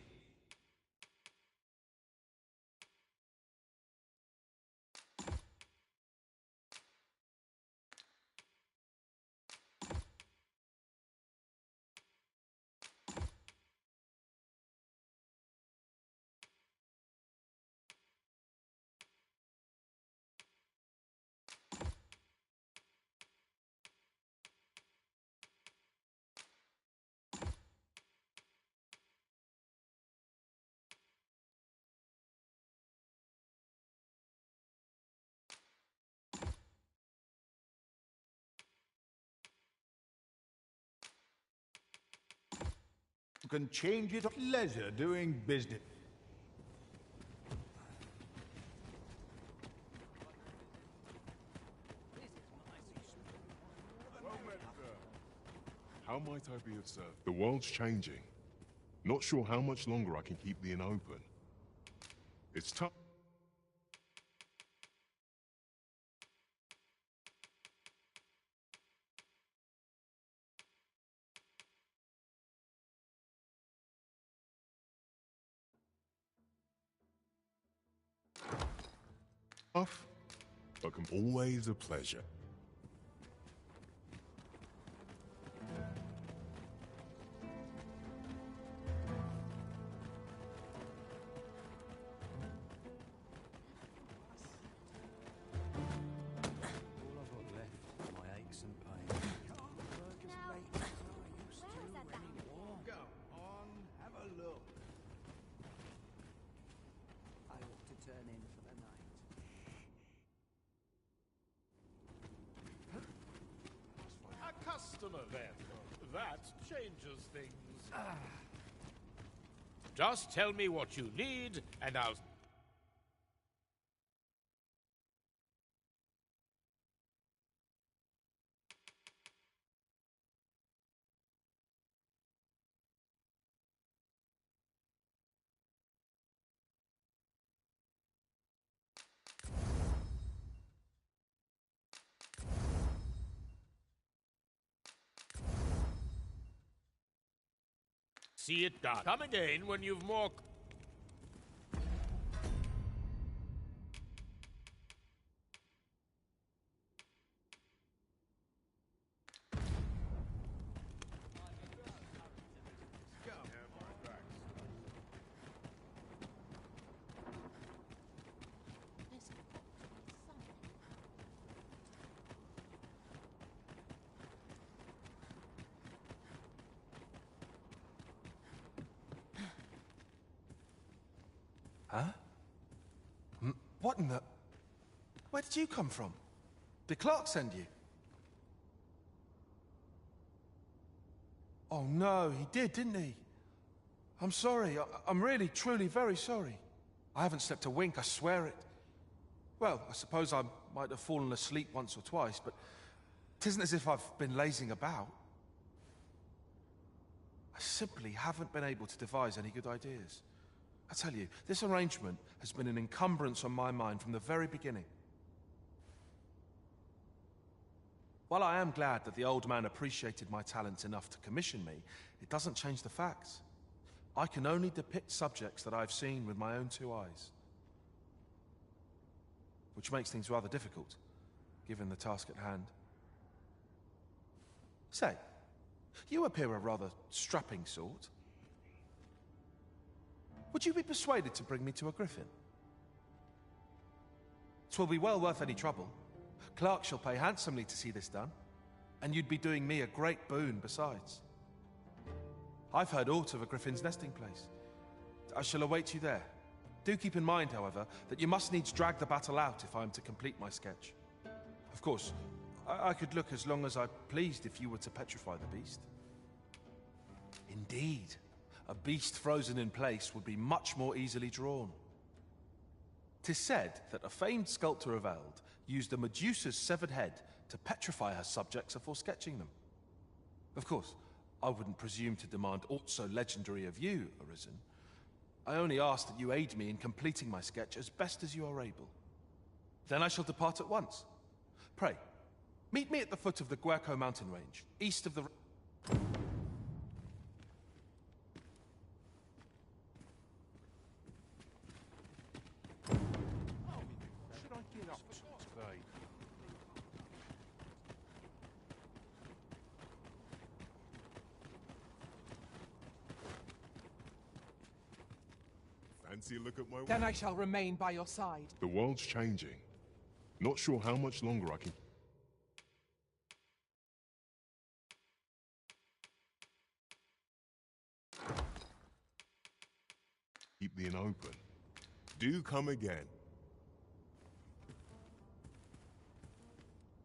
[SPEAKER 12] You can change it. Pleasure doing business.
[SPEAKER 9] How might I be of service? The world's changing. Not sure how much longer I can keep the inn open. It's tough. Tough, but always a pleasure.
[SPEAKER 17] Turn in for then. That changes things. Just tell me what you need, and I'll... See it done. Come again when you've more...
[SPEAKER 16] Huh? What in the... Where did you come from? Did Clark send you? Oh no, he did, didn't he? I'm sorry. I'm really, truly very sorry. I haven't slept a wink, I swear it. Well, I suppose I might have fallen asleep once or twice, but it isn't as if I've been lazing about. I simply haven't been able to devise any good ideas. I tell you, this arrangement has been an encumbrance on my mind from the very beginning. While I am glad that the old man appreciated my talents enough to commission me, it doesn't change the facts. I can only depict subjects that I've seen with my own two eyes. Which makes things rather difficult, given the task at hand. Say, you appear a rather strapping sort. Would you be persuaded to bring me to a griffin? 'Twill be well worth any trouble. Clark shall pay handsomely to see this done, and you'd be doing me a great boon besides. I've heard aught of a griffin's nesting place. I shall await you there. Do keep in mind, however, that you must needs drag the battle out if I am to complete my sketch. Of course, I could look as long as I pleased if you were to petrify the beast. Indeed. A beast frozen in place would be much more easily drawn. 'Tis said that a famed sculptor of Eld used a Medusa's severed head to petrify her subjects before sketching them. Of course, I wouldn't presume to demand aught so legendary of you, Arisen. I only ask that you aid me in completing my sketch as best as you are able. Then I shall depart at once. Pray, meet me at the foot of the Guerco mountain range, east of the...
[SPEAKER 9] Fancy a look at my...
[SPEAKER 2] Then I shall remain by your side.
[SPEAKER 9] The world's changing. Not sure how much longer I can... keep the inn open. Do come again.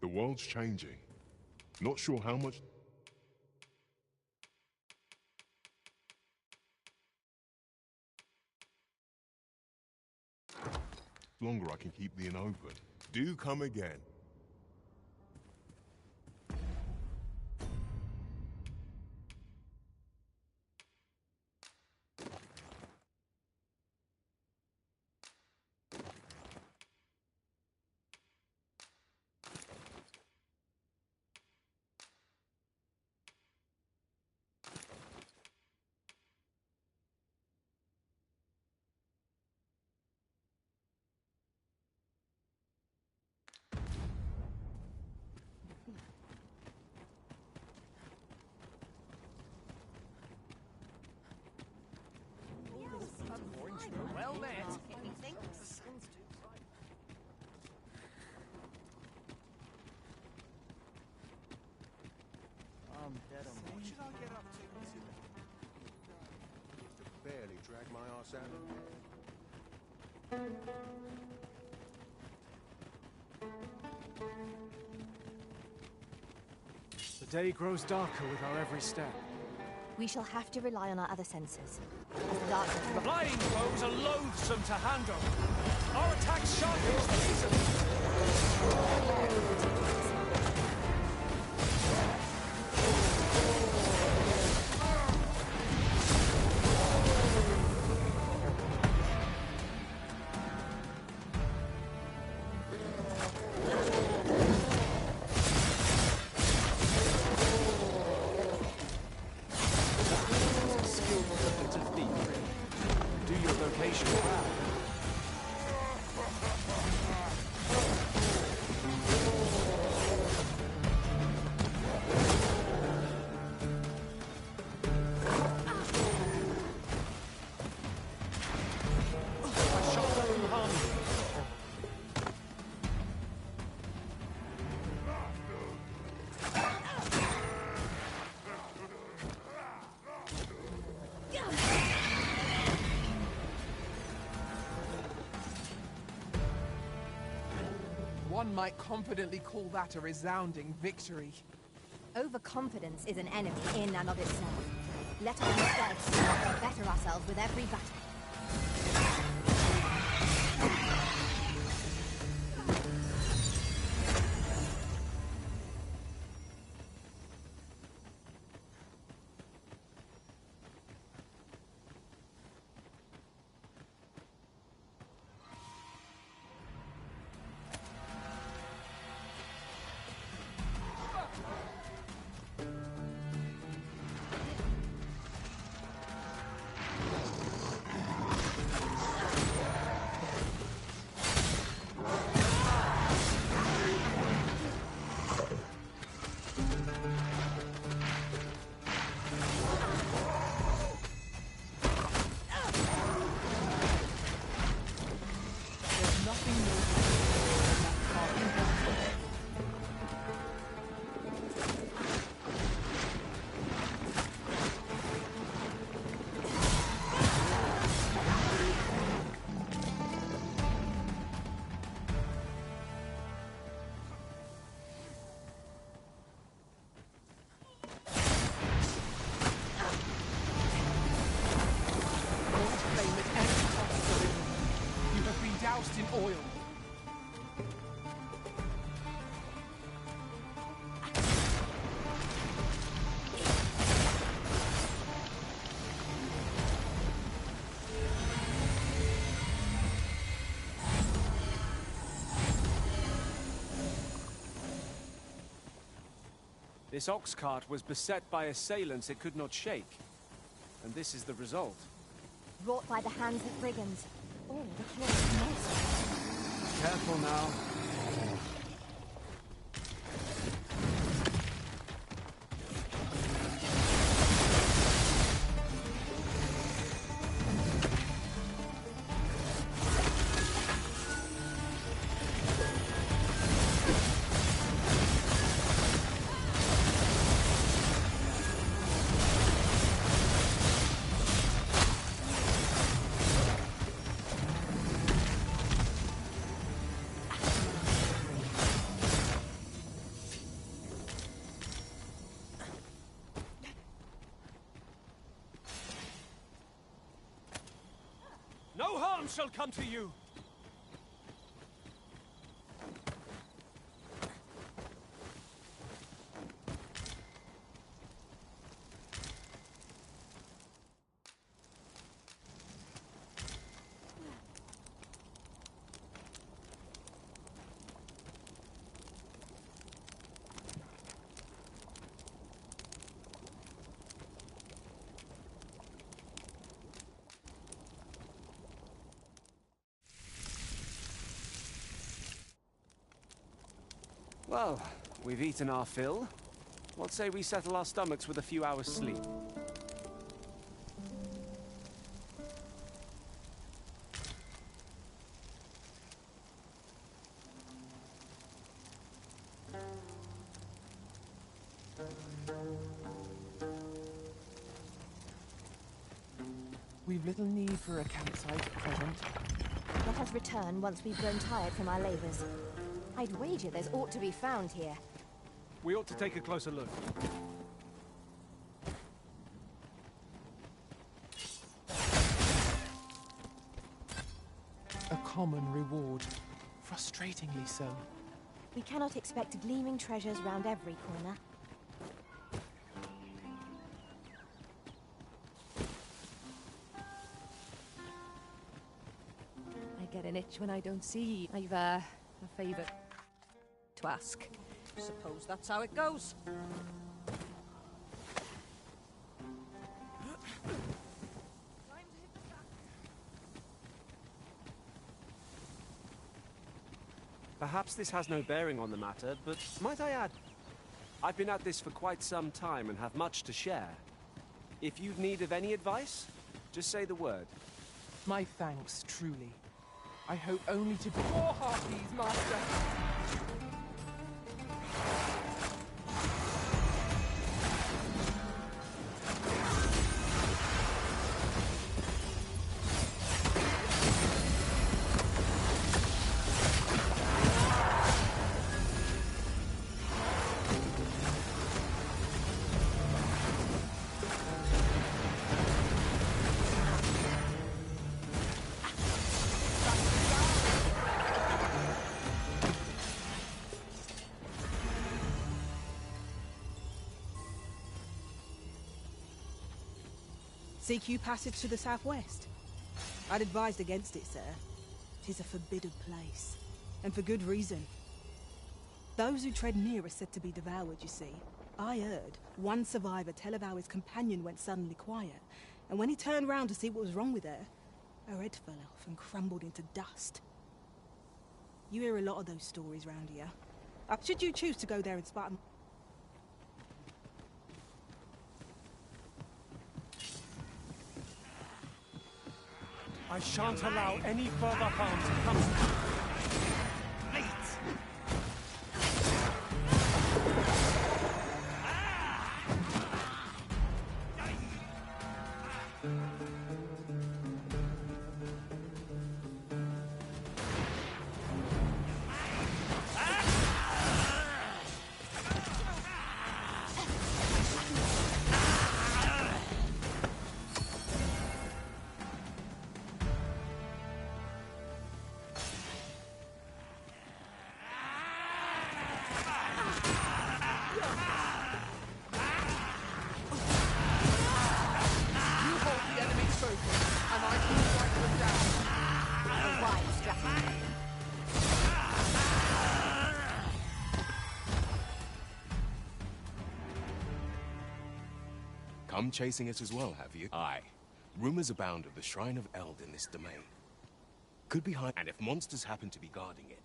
[SPEAKER 9] The world's changing. Not sure how much... longer I can keep the inn open. Do come again.
[SPEAKER 15] Well met. I'm dead on what should I get up to today? Barely drag my ass out of bed.
[SPEAKER 16] The
[SPEAKER 8] day grows darker with our every step.
[SPEAKER 6] We shall have to rely on our other senses. As the darkness...
[SPEAKER 8] Flying foes are loathsome to handle. Our attacks shan't reach them easily.
[SPEAKER 2] One might confidently call that a resounding victory.
[SPEAKER 6] Overconfidence is an enemy in and of itself. Let us instead strive to better ourselves with every battle.
[SPEAKER 2] Doused in oil.
[SPEAKER 8] This ox cart was beset by assailants it could not shake. And this is the result.
[SPEAKER 6] Wrought by the hands of brigands. Oh, the curious monster.
[SPEAKER 8] Careful now. No harm shall come to you! Well, we've eaten our fill. What say we settle our stomachs with a few hours' sleep?
[SPEAKER 2] We've little need for a campsite at present.
[SPEAKER 6] Let us return once we've grown tired from our labors. I'd wager there's aught to be found here.
[SPEAKER 8] We ought to take a closer look.
[SPEAKER 2] A common reward. Frustratingly so.
[SPEAKER 6] We cannot expect gleaming treasures round every corner.
[SPEAKER 18] I get an itch when I don't see. I've a favour to ask. Suppose that's how it goes.
[SPEAKER 19] Perhaps this has no bearing on the matter, but might I add, I've been at this for quite some time and have much to share. If you've need of any advice, just say the word.
[SPEAKER 2] My thanks, truly. I hope only to be more harpies, Master.
[SPEAKER 20] Seek you passage to the southwest? I'd advised against it, sir. 'Tis a forbidden place, and for good reason. Those who tread near are said to be devoured, you see. I heard one survivor tell of how his companion went suddenly quiet, and when he turned round to see what was wrong with her, her head fell off and crumbled into dust. You hear a lot of those stories round here. Should you choose to go there in spite of...
[SPEAKER 19] I shan't allow any further harm to come to you.
[SPEAKER 21] Come chasing us as well, have you? Aye. Rumors abound of the Shrine of Eld in this domain. Could be high, and if monsters happen to be guarding it.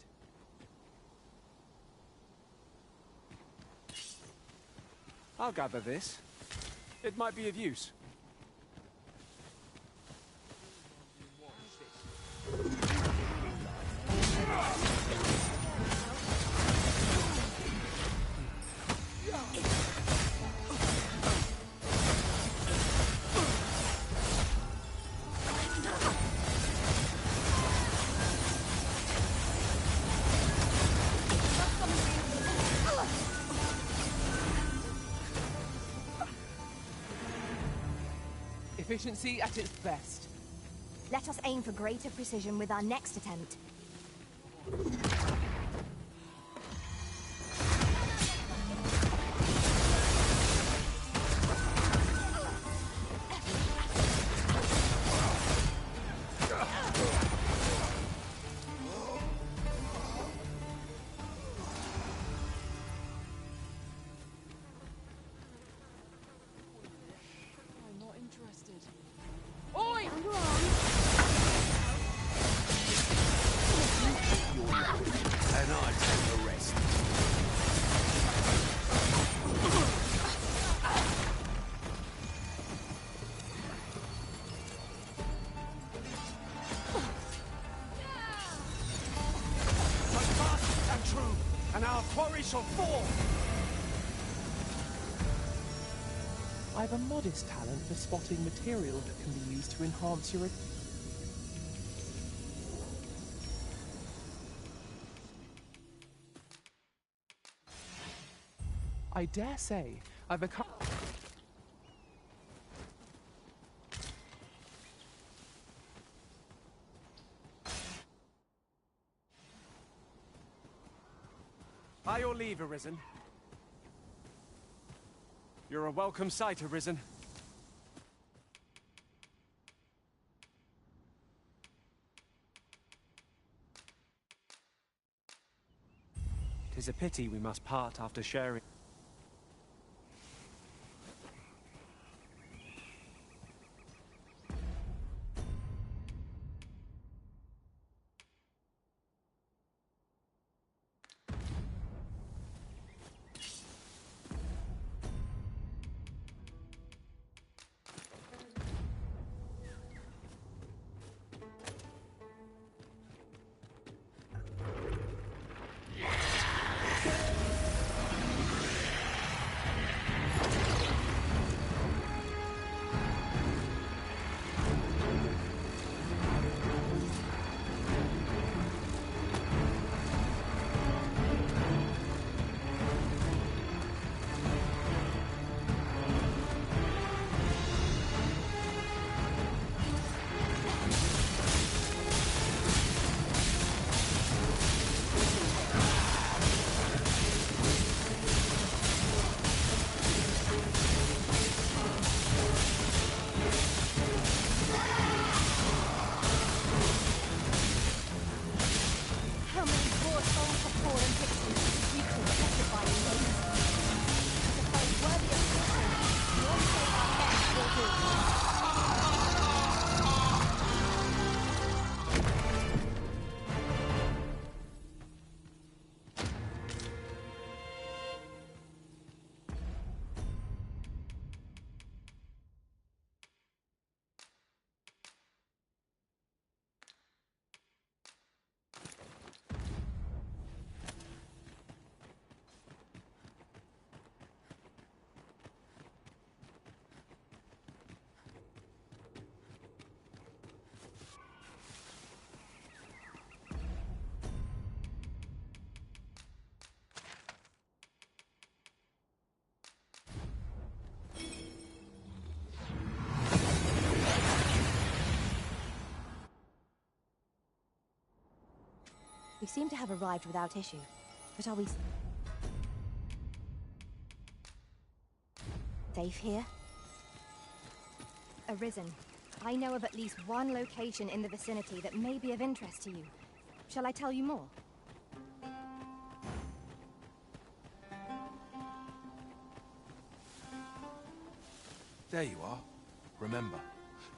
[SPEAKER 19] I'll gather this. It might be of use.
[SPEAKER 2] Efficiency at its best.
[SPEAKER 6] Let us aim for greater precision with our next attempt.
[SPEAKER 19] Shall fall!
[SPEAKER 2] I have a modest talent for spotting material that can be used to enhance your... I dare say I've become...
[SPEAKER 19] By your leave, Arisen. You're a welcome sight, Arisen. Tis a pity we must part after sharing.
[SPEAKER 6] We seem to have arrived without issue. But are we... safe here? Arisen, I know of at least one location in the vicinity that may be of interest to you. Shall I tell you more?
[SPEAKER 16] There you are. Remember,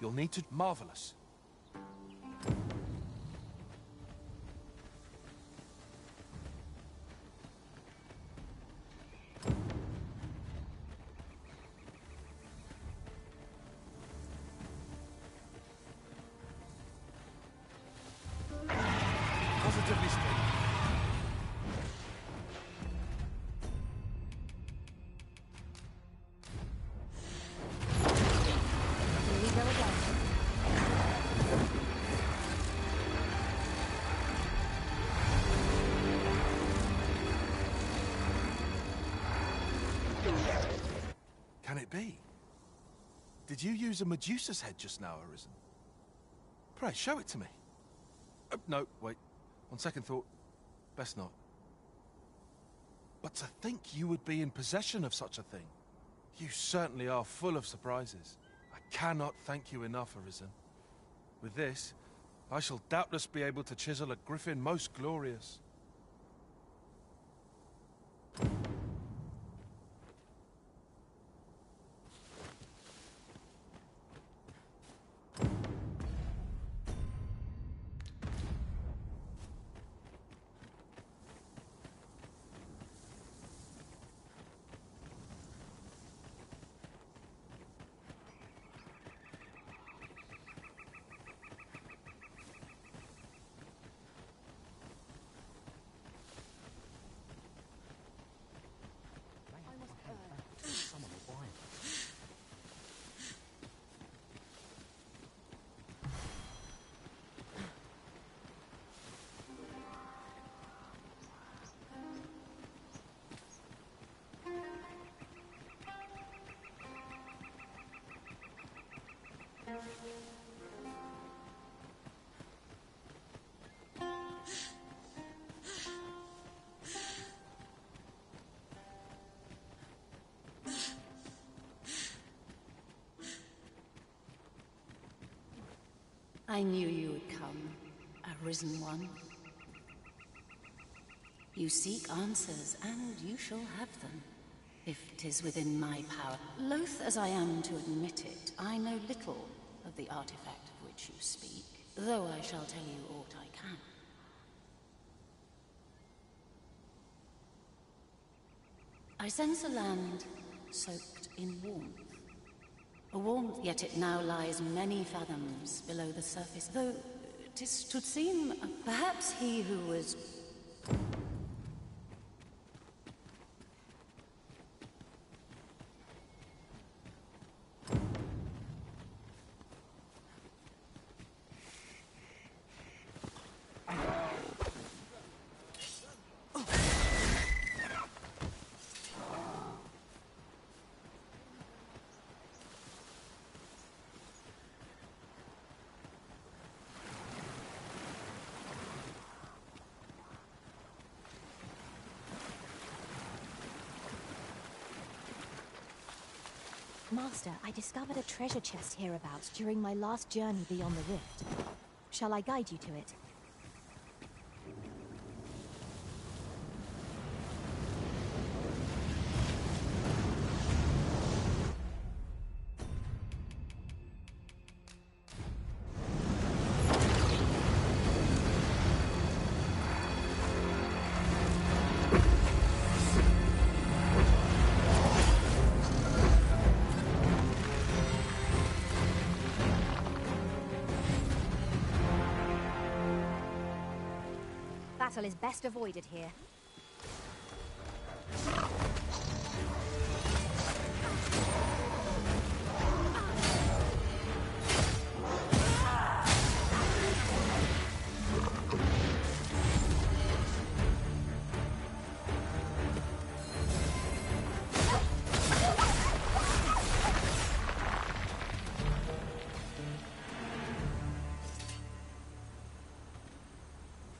[SPEAKER 16] you'll need to... Marvelous. Positively speaking.
[SPEAKER 6] Here we go again.
[SPEAKER 16] Can it be? Did you use a Medusa's head just now, Arisen? Pray, show it to me. No, wait. On second thought, best not. But to think you would be in possession of such a thing. You certainly are full of surprises. I cannot thank you enough, Arisen. With this, I shall doubtless be able to chisel a griffin most glorious.
[SPEAKER 3] I knew you would come, Arisen One. You seek answers, and you shall have them, if 'tis within my power. Loath as I am to admit it, I know little of the artifact of which you speak, though I shall tell you aught I can. I sense a land soaked in warmth. A warmth, yet it now lies many fathoms below the surface, though 'tis to seem perhaps he who was...
[SPEAKER 6] Master, I discovered a treasure chest hereabouts during my last journey beyond the rift. Shall I guide you to it? Battle is best avoided here.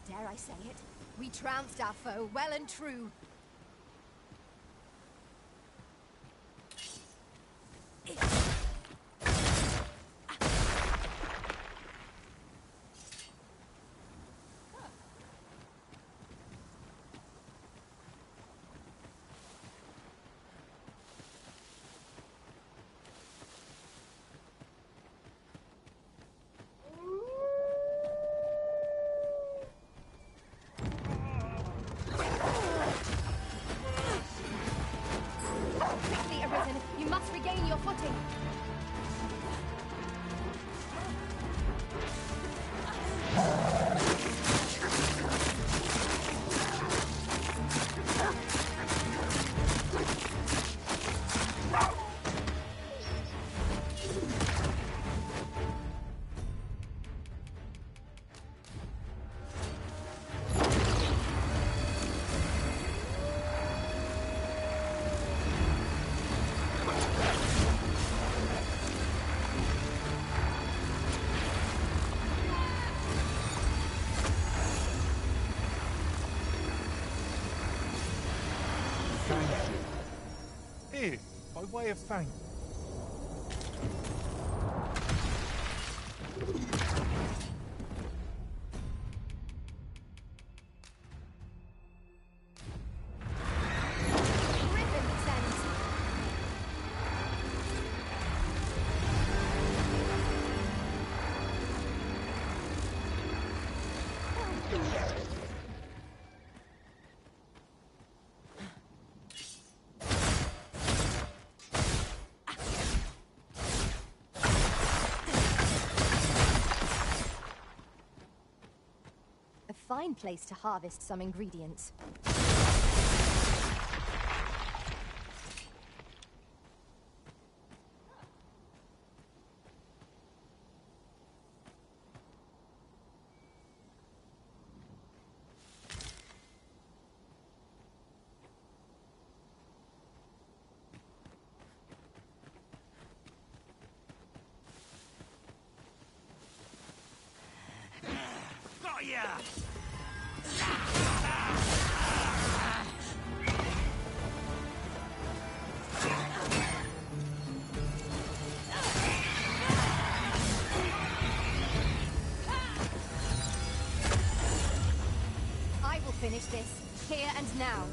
[SPEAKER 6] Dare I say it? We trounced our foe, well and true. You must regain your footing.
[SPEAKER 15] Here, by way of thanks.
[SPEAKER 6] Fine place to harvest some ingredients.
[SPEAKER 1] Got ya!
[SPEAKER 6] will finish this, here and now.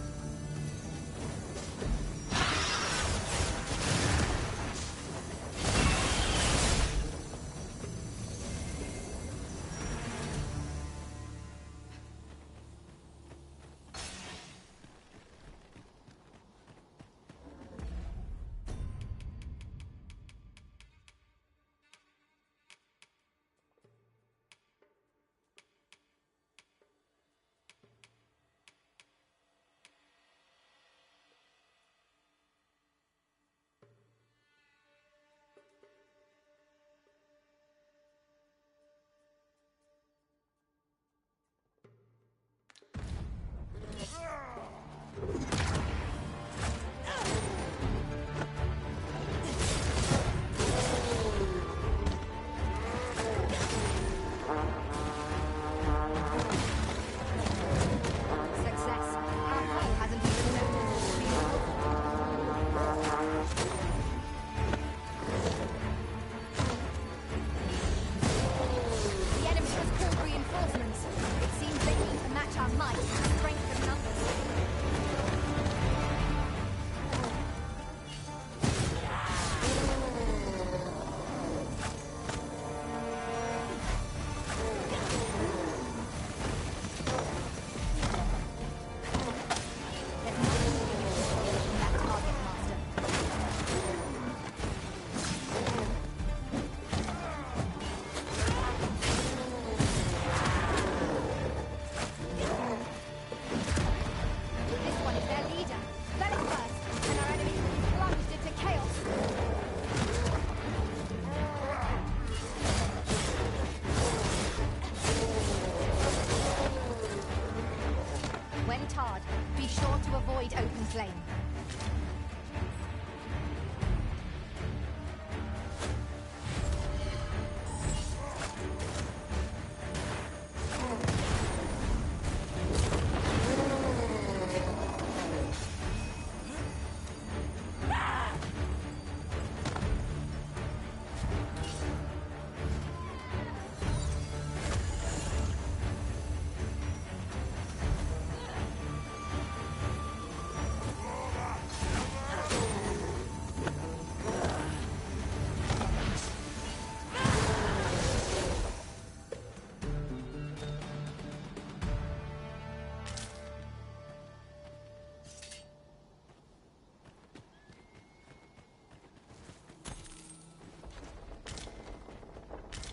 [SPEAKER 6] Open flame.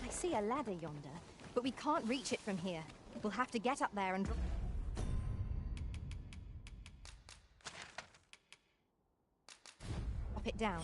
[SPEAKER 6] I see a ladder yonder, but we can't reach it from here. We'll have to get up there and... drop it down.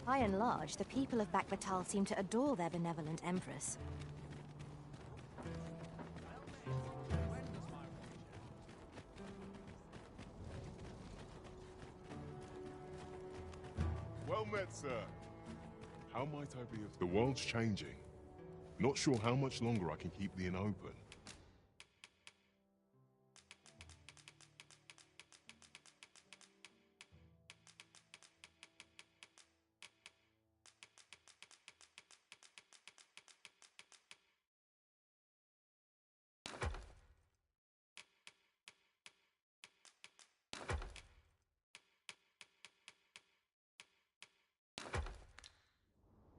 [SPEAKER 6] By and large, the people of Bakbatal seem to adore their benevolent empress.
[SPEAKER 9] Well met, sir. How might I be of... The world's changing. Not sure how much longer I can keep the inn open.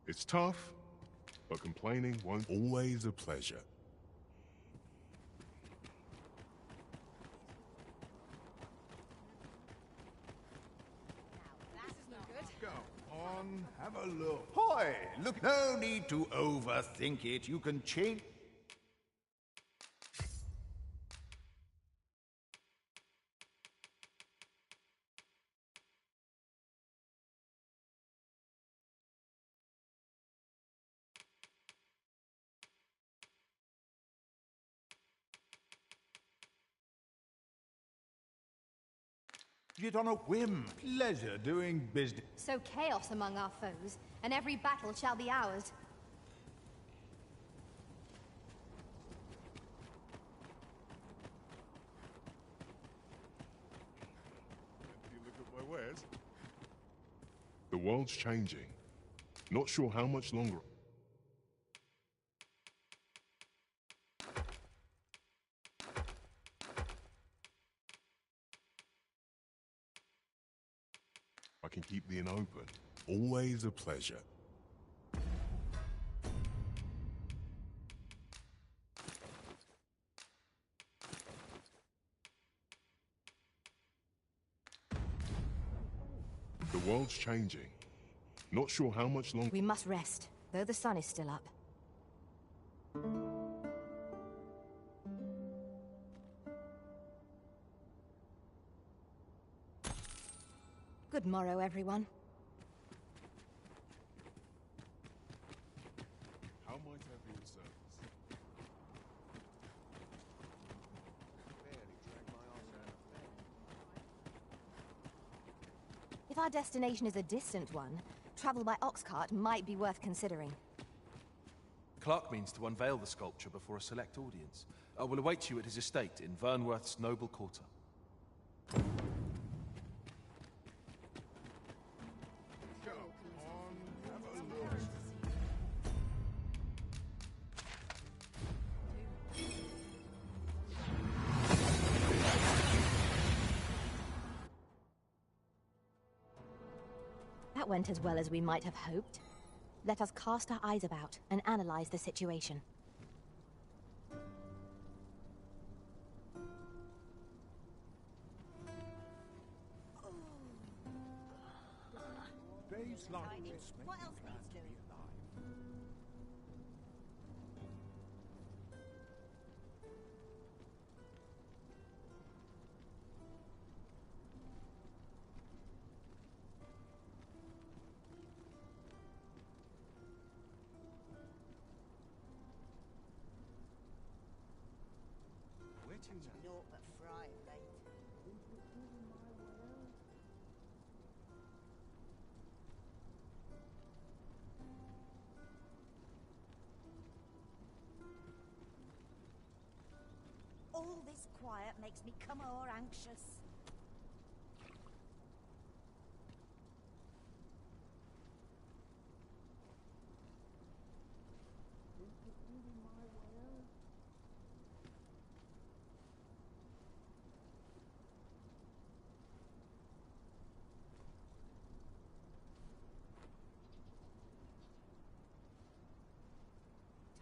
[SPEAKER 9] It's tough, but complaining won't. Always a pleasure.
[SPEAKER 12] Go on, have a look. Hoy! Look, no need to overthink it. You can change... It on a whim. Pleasure doing business.
[SPEAKER 6] So chaos among our foes, and every battle shall be ours.
[SPEAKER 9] You look at my wares. The world's changing. Not sure how much longer. I can keep the inn open. Always a pleasure. The world's changing. Not sure how much longer.
[SPEAKER 6] We must rest, though the sun is still up. Good morrow, everyone.
[SPEAKER 9] How might I be of service?
[SPEAKER 6] If our destination is a distant one, travel by ox cart might be worth considering.
[SPEAKER 16] Clark means to unveil the sculpture before a select audience. I will await you at his estate in Vernworth's noble quarter.
[SPEAKER 6] That went as well as we might have hoped. Let us cast our eyes about and analyze the situation.
[SPEAKER 17] Days like this make
[SPEAKER 11] What else
[SPEAKER 17] me glad
[SPEAKER 11] needs
[SPEAKER 17] to
[SPEAKER 11] doing?
[SPEAKER 17] be alive.
[SPEAKER 11] Naught but fry of late. All this quiet makes me come o'er anxious.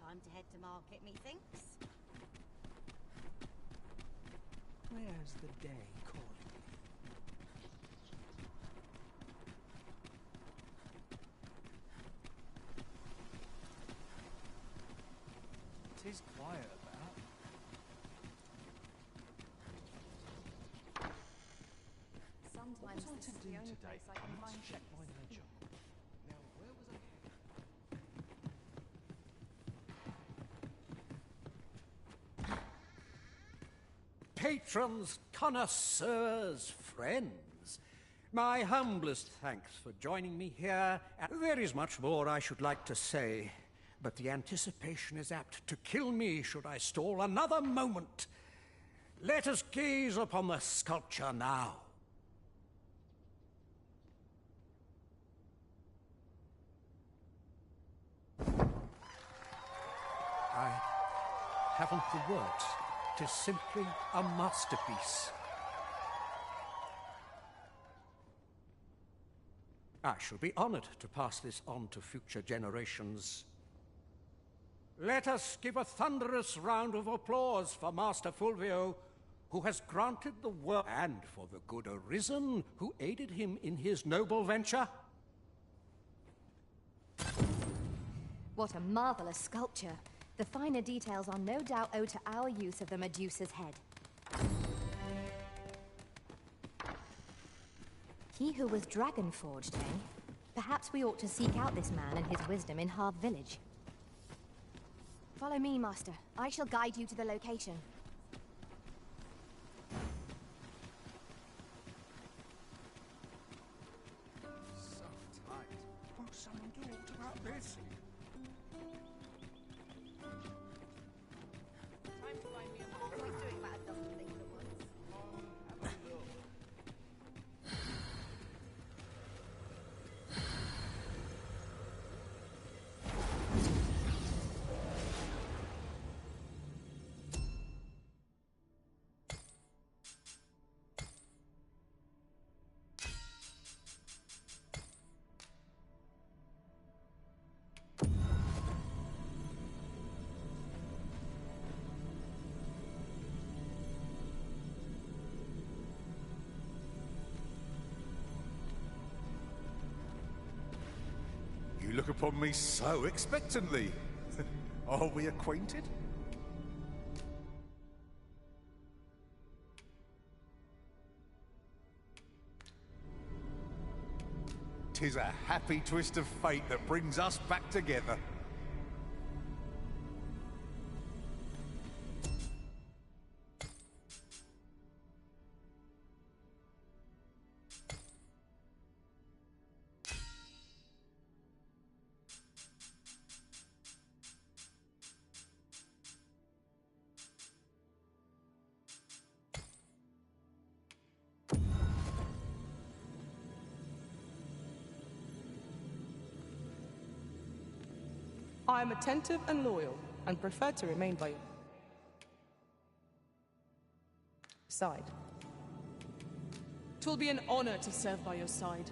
[SPEAKER 11] Time to head to market, methinks.
[SPEAKER 15] Where's the day calling me? 'Tis quiet about.
[SPEAKER 6] Sometimes
[SPEAKER 16] What was I
[SPEAKER 6] this
[SPEAKER 16] to
[SPEAKER 6] is
[SPEAKER 16] do
[SPEAKER 6] the only
[SPEAKER 16] today?
[SPEAKER 6] place I can
[SPEAKER 16] must
[SPEAKER 6] find
[SPEAKER 16] check
[SPEAKER 6] peace.
[SPEAKER 16] my ledger. Now, where was I?
[SPEAKER 5] Patrons, connoisseurs, friends, my humblest thanks for joining me here. There is much more I should like to say, but the anticipation is apt to kill me should I stall another moment. Let us gaze upon the sculpture now. I haven't the words. 'Tis simply a masterpiece. I shall be honored to pass this on to future generations. Let us give a thunderous round of applause for Master Fulvio, who has granted the world, and for the good Arisen, who aided him in his noble venture.
[SPEAKER 6] What a marvelous sculpture. The finer details are no doubt owed to our use of the Medusa's head. He who was dragon forged, eh? Perhaps we ought to seek out this man and his wisdom in Harv Village. Follow me, Master. I shall guide you to the location.
[SPEAKER 17] boys. You look upon me so expectantly. Are we acquainted? Tis a happy twist of fate that brings us back together.
[SPEAKER 2] I am attentive and loyal, and prefer to remain by your side. 'Twill be an honor to serve by your side.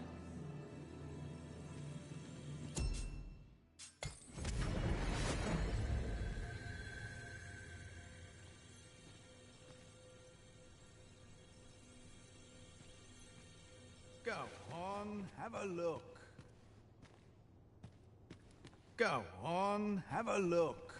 [SPEAKER 12] Go on, have a look. Go on, have a look.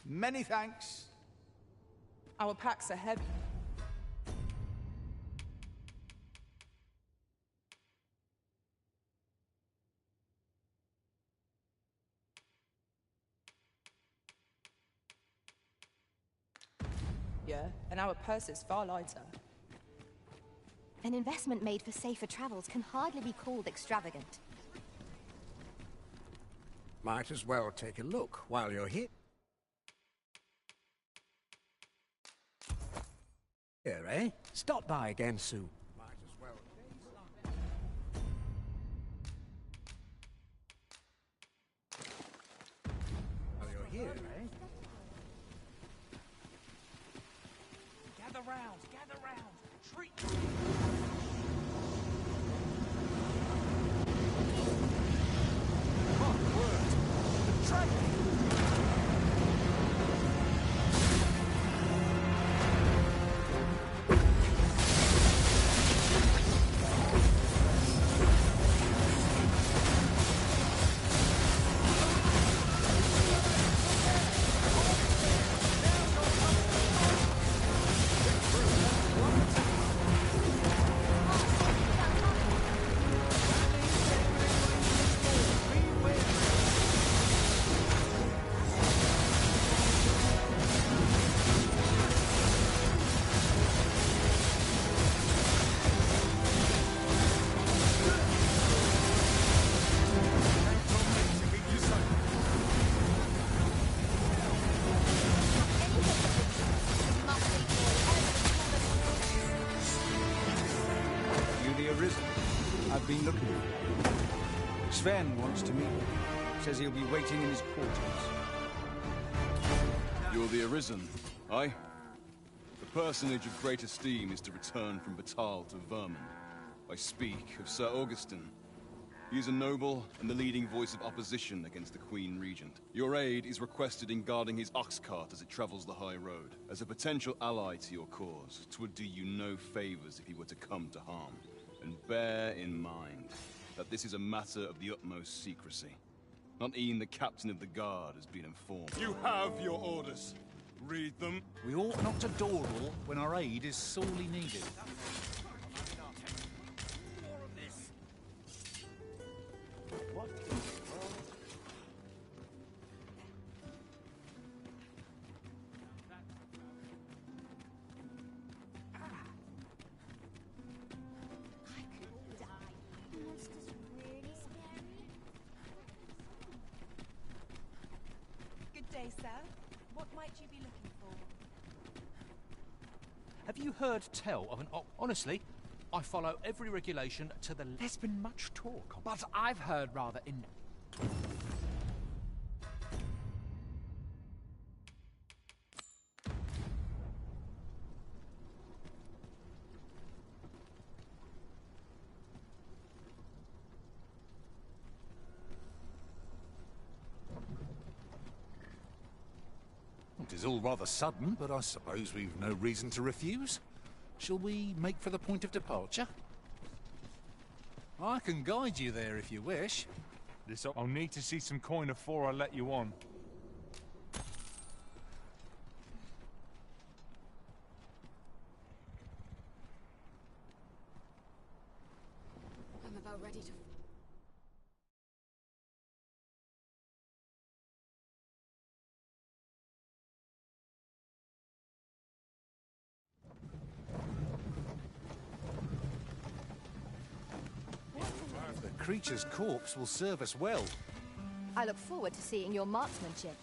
[SPEAKER 12] Many thanks.
[SPEAKER 2] Our packs are heavy. Yeah, and our purse is far lighter.
[SPEAKER 6] An investment made for safer travels can hardly be called extravagant.
[SPEAKER 1] Might as well take a look while you're here. Here, eh? Stop by again soon. Might as well. While you're here, eh?
[SPEAKER 17] Gather round, gather round. Treat.
[SPEAKER 5] My word! The dragon!
[SPEAKER 13] I've been looking for you. Sven wants to meet you. Says he'll be waiting in his quarters.
[SPEAKER 10] You're the Arisen, aye? The personage of great esteem is to return from Batal to Vermin. I speak of Sir Augustin. He is a noble and the leading voice of opposition against the Queen Regent. Your aid is requested in guarding his ox cart as it travels the high road. As a potential ally to your cause, 'twould do you no favors if he were to come to harm. And bear in mind that this is a matter of the utmost secrecy. Not even the captain of the guard has been informed.
[SPEAKER 17] You have your orders. Read them.
[SPEAKER 7] We ought not to dawdle when our aid is sorely needed.
[SPEAKER 1] What in the world?
[SPEAKER 22] Good day, sir. What might you be looking for?
[SPEAKER 7] Have you heard tell of an honestly, I follow every regulation to the...
[SPEAKER 23] There's been much talk, but I've heard rather in...
[SPEAKER 7] It is all rather sudden, but I suppose we've no reason to refuse. Shall we make for the point of departure? I can guide you there if you wish.
[SPEAKER 24] I'll need to see some coin before I let you on.
[SPEAKER 3] I'm about ready to...
[SPEAKER 7] The creature's corpse will serve us well.
[SPEAKER 6] I look forward to seeing your marksmanship.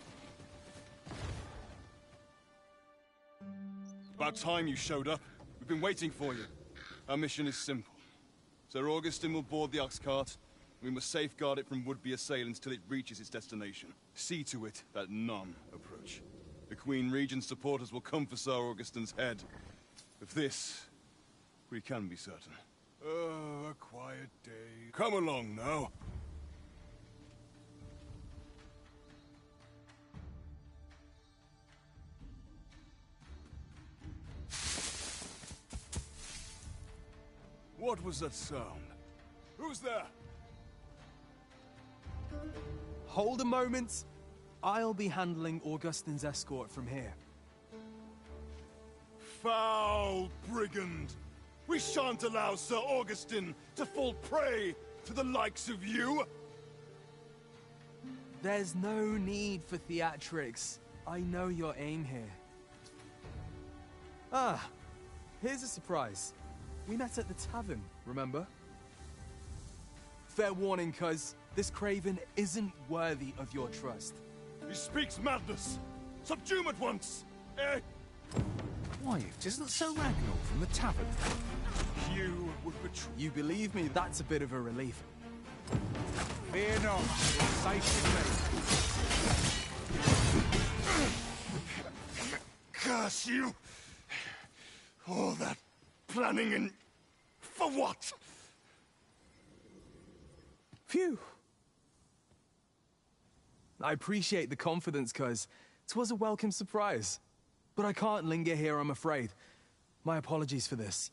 [SPEAKER 10] About time you showed up. We've been waiting for you. Our mission is simple. Sir Augustin will board the ox cart. We must safeguard it from would-be assailants till it reaches its destination. See to it that none approach. The Queen Regent's supporters will come for Sir Augustin's head. Of this, we can be certain.
[SPEAKER 17] A quiet day. Come along now. What was that sound? Who's there?
[SPEAKER 2] Hold a moment. I'll be handling Augustin's escort from here.
[SPEAKER 17] Foul brigand! We shan't allow Sir Augustin to fall prey to the likes of you!
[SPEAKER 2] There's no need for theatrics. I know your aim here. Ah, here's a surprise. We met at the tavern, remember? Fair warning, cuz this craven isn't worthy of your trust.
[SPEAKER 17] He speaks madness! Subdue him at once! Eh?
[SPEAKER 7] Why, it isn't Sir Ragnar from the tavern.
[SPEAKER 17] You would betray...
[SPEAKER 2] You believe me? That's a bit of a relief.
[SPEAKER 7] Fear not, you're safe with me.
[SPEAKER 17] Curse you! All that planning and... for what?
[SPEAKER 2] Phew. I appreciate the confidence, cuz 'twas a welcome surprise. But I can't linger here, I'm afraid. My apologies for this.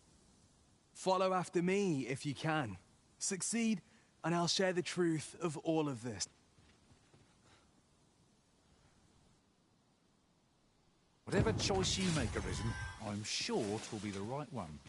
[SPEAKER 2] Follow after me, if you can. Succeed, and I'll share the truth of all of this.
[SPEAKER 7] Whatever choice you make, Arisen, I'm sure 'twill be the right one.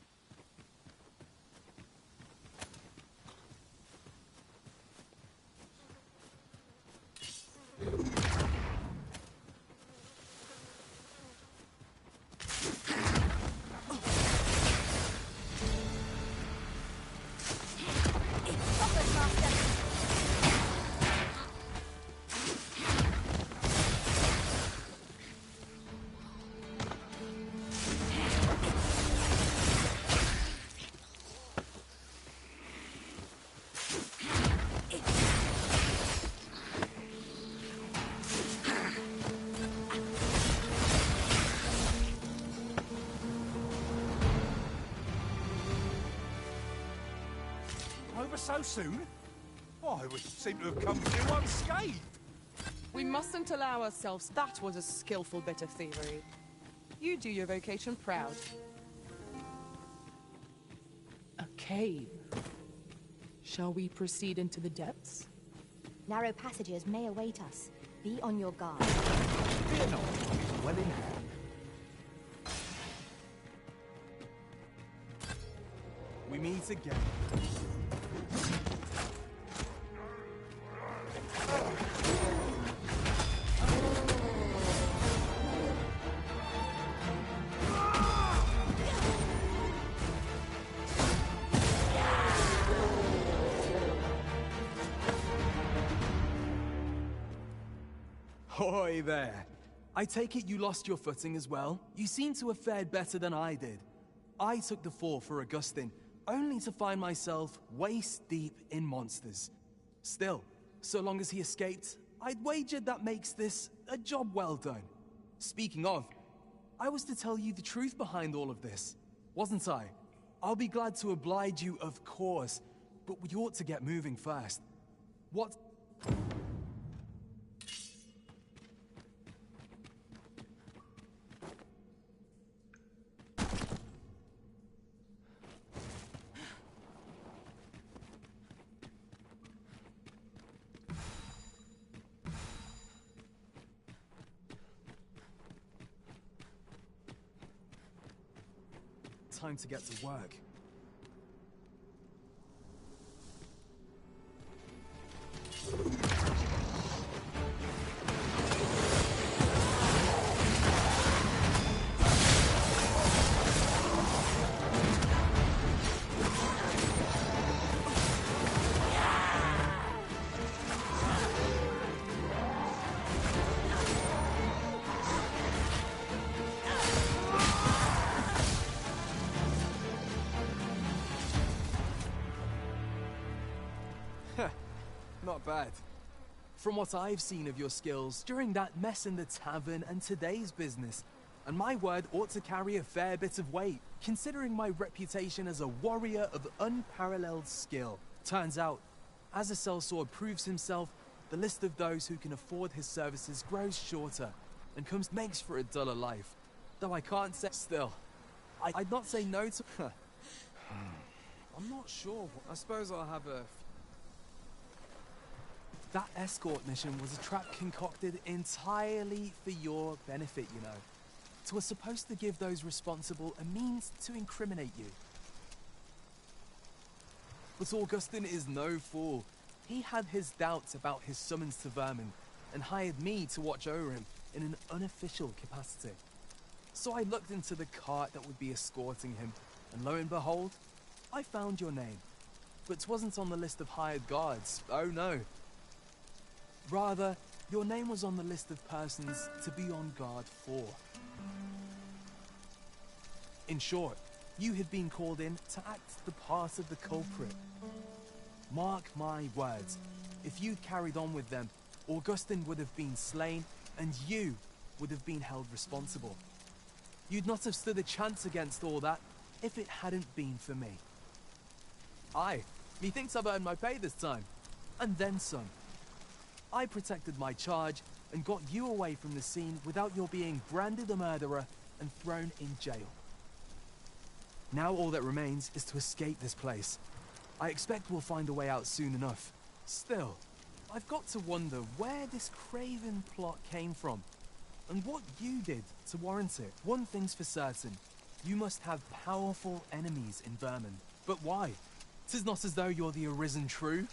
[SPEAKER 7] Over so soon? Why, we seem to have come through unscathed.
[SPEAKER 2] We mustn't allow ourselves. That was a skillful bit of thievery. You do your vocation proud. A cave. Shall we proceed into the depths?
[SPEAKER 6] Narrow passages may await us. Be on your guard.
[SPEAKER 24] Fear not, it's well in hand.
[SPEAKER 2] We meet again. Hoy there. I take it you lost your footing as well? You seem to have fared better than I did. I took the fall for Augustin, only to find myself waist deep in monsters. Still, so long as he escaped, I'd wager that makes this a job well done. Speaking of, I was to tell you the truth behind all of this, wasn't I? I'll be glad to oblige you, of course, but we ought to get moving first. What? Time to get to work. Not bad. From what I've seen of your skills during that mess in the tavern and today's business, and my word ought to carry a fair bit of weight, considering my reputation as a warrior of unparalleled skill. Turns out, as a sellsword proves himself, the list of those who can afford his services grows shorter, and makes for a duller life. Though I can't say still. I'd not say no to... I'm not sure. I suppose I'll have a... That escort mission was a trap concocted entirely for your benefit, you know. It was supposed to give those responsible a means to incriminate you. But Augustin is no fool. He had his doubts about his summons to Vermin, and hired me to watch over him in an unofficial capacity. So I looked into the cart that would be escorting him, and lo and behold, I found your name. But it wasn't on the list of hired guards, oh no. Rather, your name was on the list of persons to be on guard for. In short, you had been called in to act the part of the culprit. Mark my words, if you'd carried on with them, Augustin would have been slain, and you would have been held responsible. You'd not have stood a chance against all that if it hadn't been for me. Aye, methinks I've earned my pay this time, and then some. I protected my charge and got you away from the scene without your being branded a murderer and thrown in jail. Now all that remains is to escape this place. I expect we'll find a way out soon enough. Still, I've got to wonder where this craven plot came from, and what you did to warrant it. One thing's for certain, you must have powerful enemies in Vermin. But why? 'Tis not as though you're the Arisen True.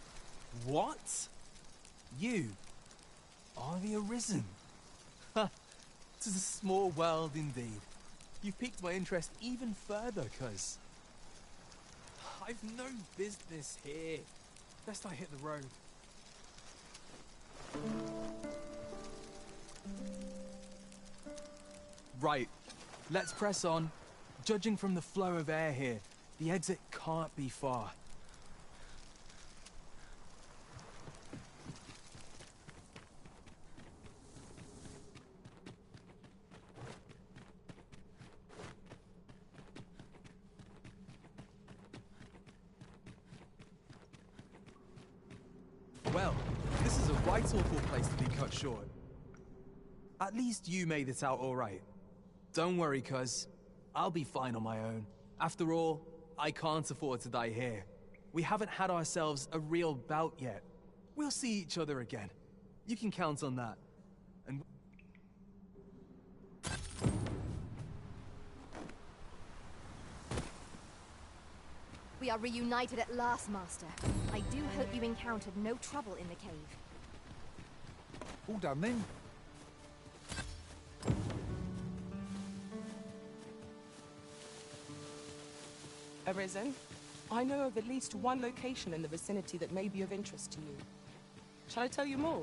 [SPEAKER 2] What? You are the Arisen. Ha! 'Tis a small world indeed. You've piqued my interest even further, cuz I've no business here. Best I hit the road. Right, let's press on. Judging from the flow of air here, the exit can't be far. Well, this is a right awful place to be cut short. At least you made it out all right. Don't worry, cuz. I'll be fine on my own. After all, I can't afford to die here. We haven't had ourselves a real bout yet. We'll see each other again. You can count on that. And...
[SPEAKER 6] We are reunited at last, Master. I do hope you encountered no trouble in the cave.
[SPEAKER 7] All done then?
[SPEAKER 4] Arisen, I know of at least one location in the vicinity that may be of interest to you. Shall I tell you more?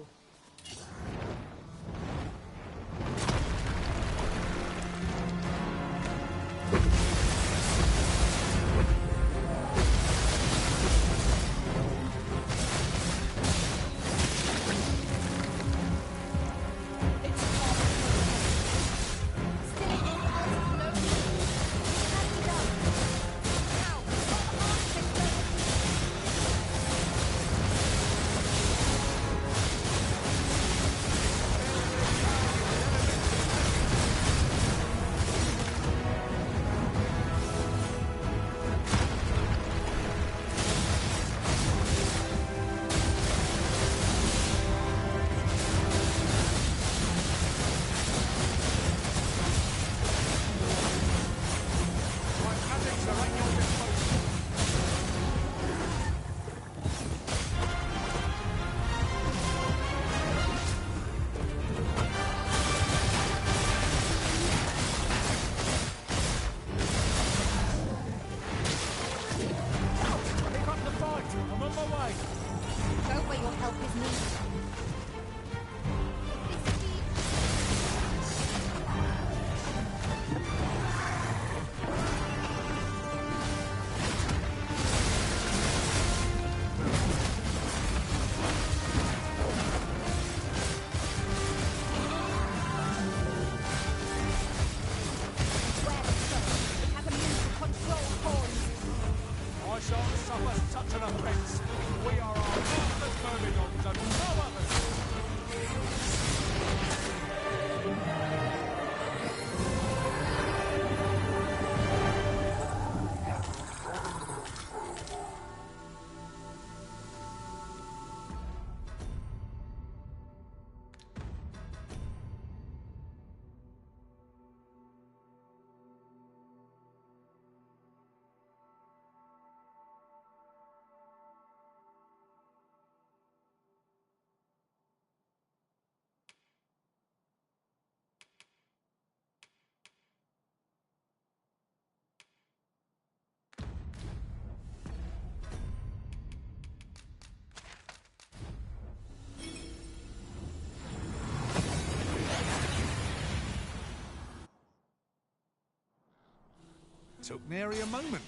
[SPEAKER 7] Took nary a moment.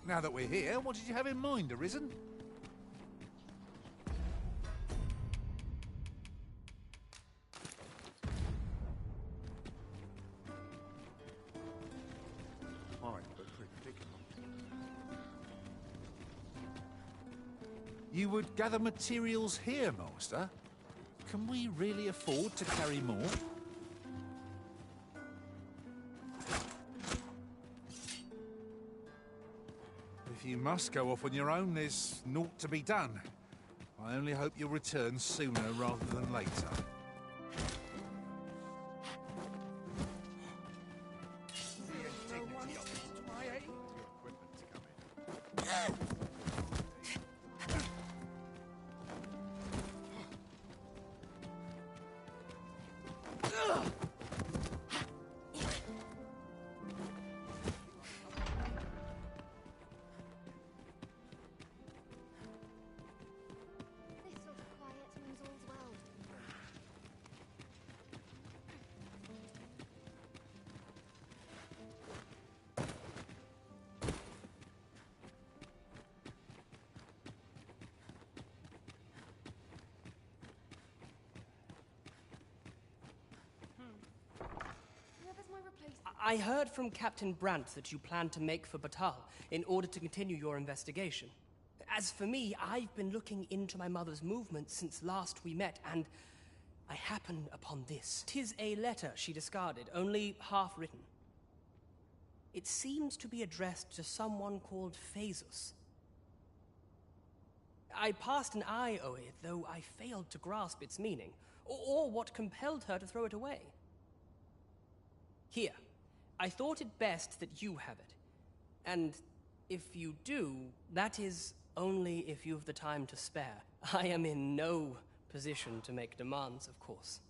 [SPEAKER 7] Now that we're here, what did you have in mind, Arisen? You would gather materials here, Master? Can we really afford to carry more? If you must go off on your own, there's naught to be done. I only hope you'll return sooner rather than later.
[SPEAKER 4] I heard from Captain Brandt that you plan to make for Batal in order to continue your investigation. As for me, I've been looking into my mother's movements since last we met, and I happened upon this. 'Tis a letter she discarded, only half written. It seems to be addressed to someone called Phaesus. I passed an eye o'er it, though I failed to grasp its meaning, or what compelled her to throw it away. Here, I thought it best that you have it. And if you do, that is only if you've the time to spare. I am in no position to make demands, of course.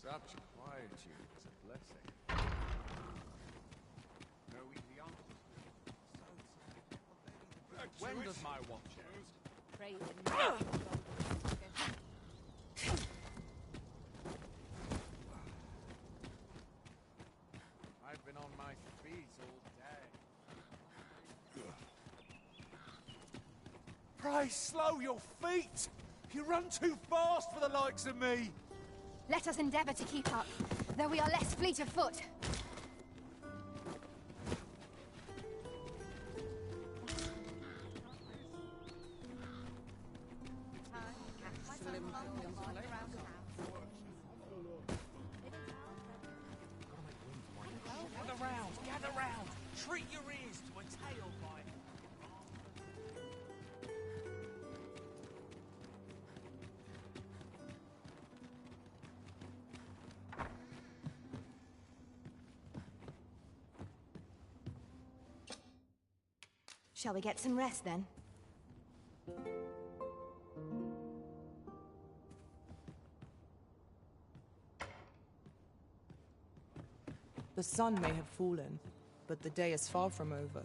[SPEAKER 8] Such quietude is a blessing. Knowing the answers so when does my watch end?
[SPEAKER 22] Praise
[SPEAKER 8] I've been on my feet all day. Pray slow your feet! You run too fast for the likes of me!
[SPEAKER 6] Let us endeavor to keep up, though we are less fleet of foot.
[SPEAKER 8] Gather round! Treat your ears to a tail bite!
[SPEAKER 6] Shall we get some rest then?
[SPEAKER 14] The sun may have fallen, but the day is far from over.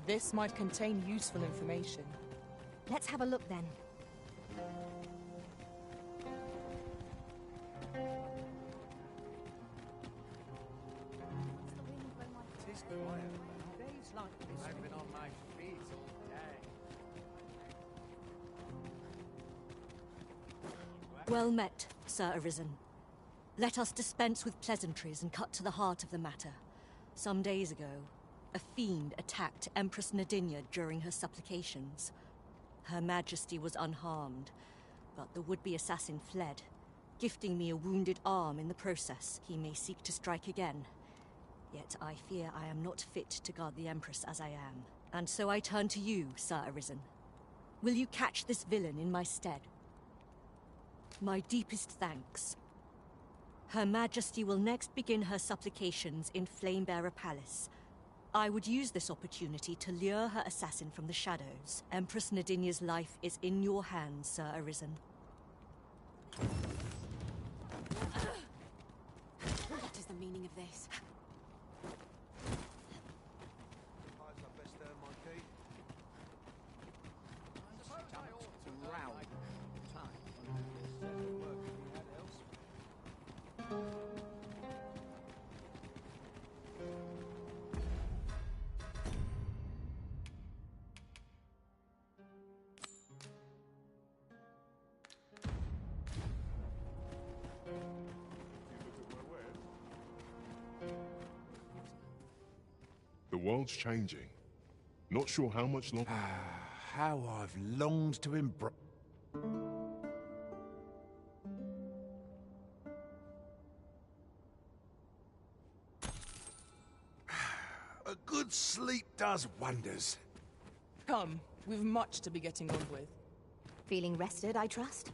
[SPEAKER 14] This might contain useful information.
[SPEAKER 6] Let's have a look then.
[SPEAKER 8] Tis quiet. Days like this. I've been on my feet all day.
[SPEAKER 18] Well met, Sir Arisen. Let us dispense with pleasantries and cut to the heart of the matter. Some days ago, a fiend attacked Empress Nadinia during her supplications. Her Majesty was unharmed, but the would-be assassin fled, gifting me a wounded arm in the process. He may seek to strike again. Yet I fear I am not fit to guard the Empress as I am. And so I turn to you, Sir Arisen. Will you catch this villain in my stead? My deepest thanks. Her Majesty will next begin her supplications in Flamebearer Palace. I would use this opportunity to lure her assassin from the shadows. Empress Nadinia's life is in your hands, Sir Arisen.
[SPEAKER 3] What is the meaning of this?
[SPEAKER 9] The world's changing. Not sure how much longer.
[SPEAKER 12] How I've longed to embrace. A good sleep does wonders.
[SPEAKER 14] Come, We've much to be getting on with.
[SPEAKER 6] Feeling rested, I trust?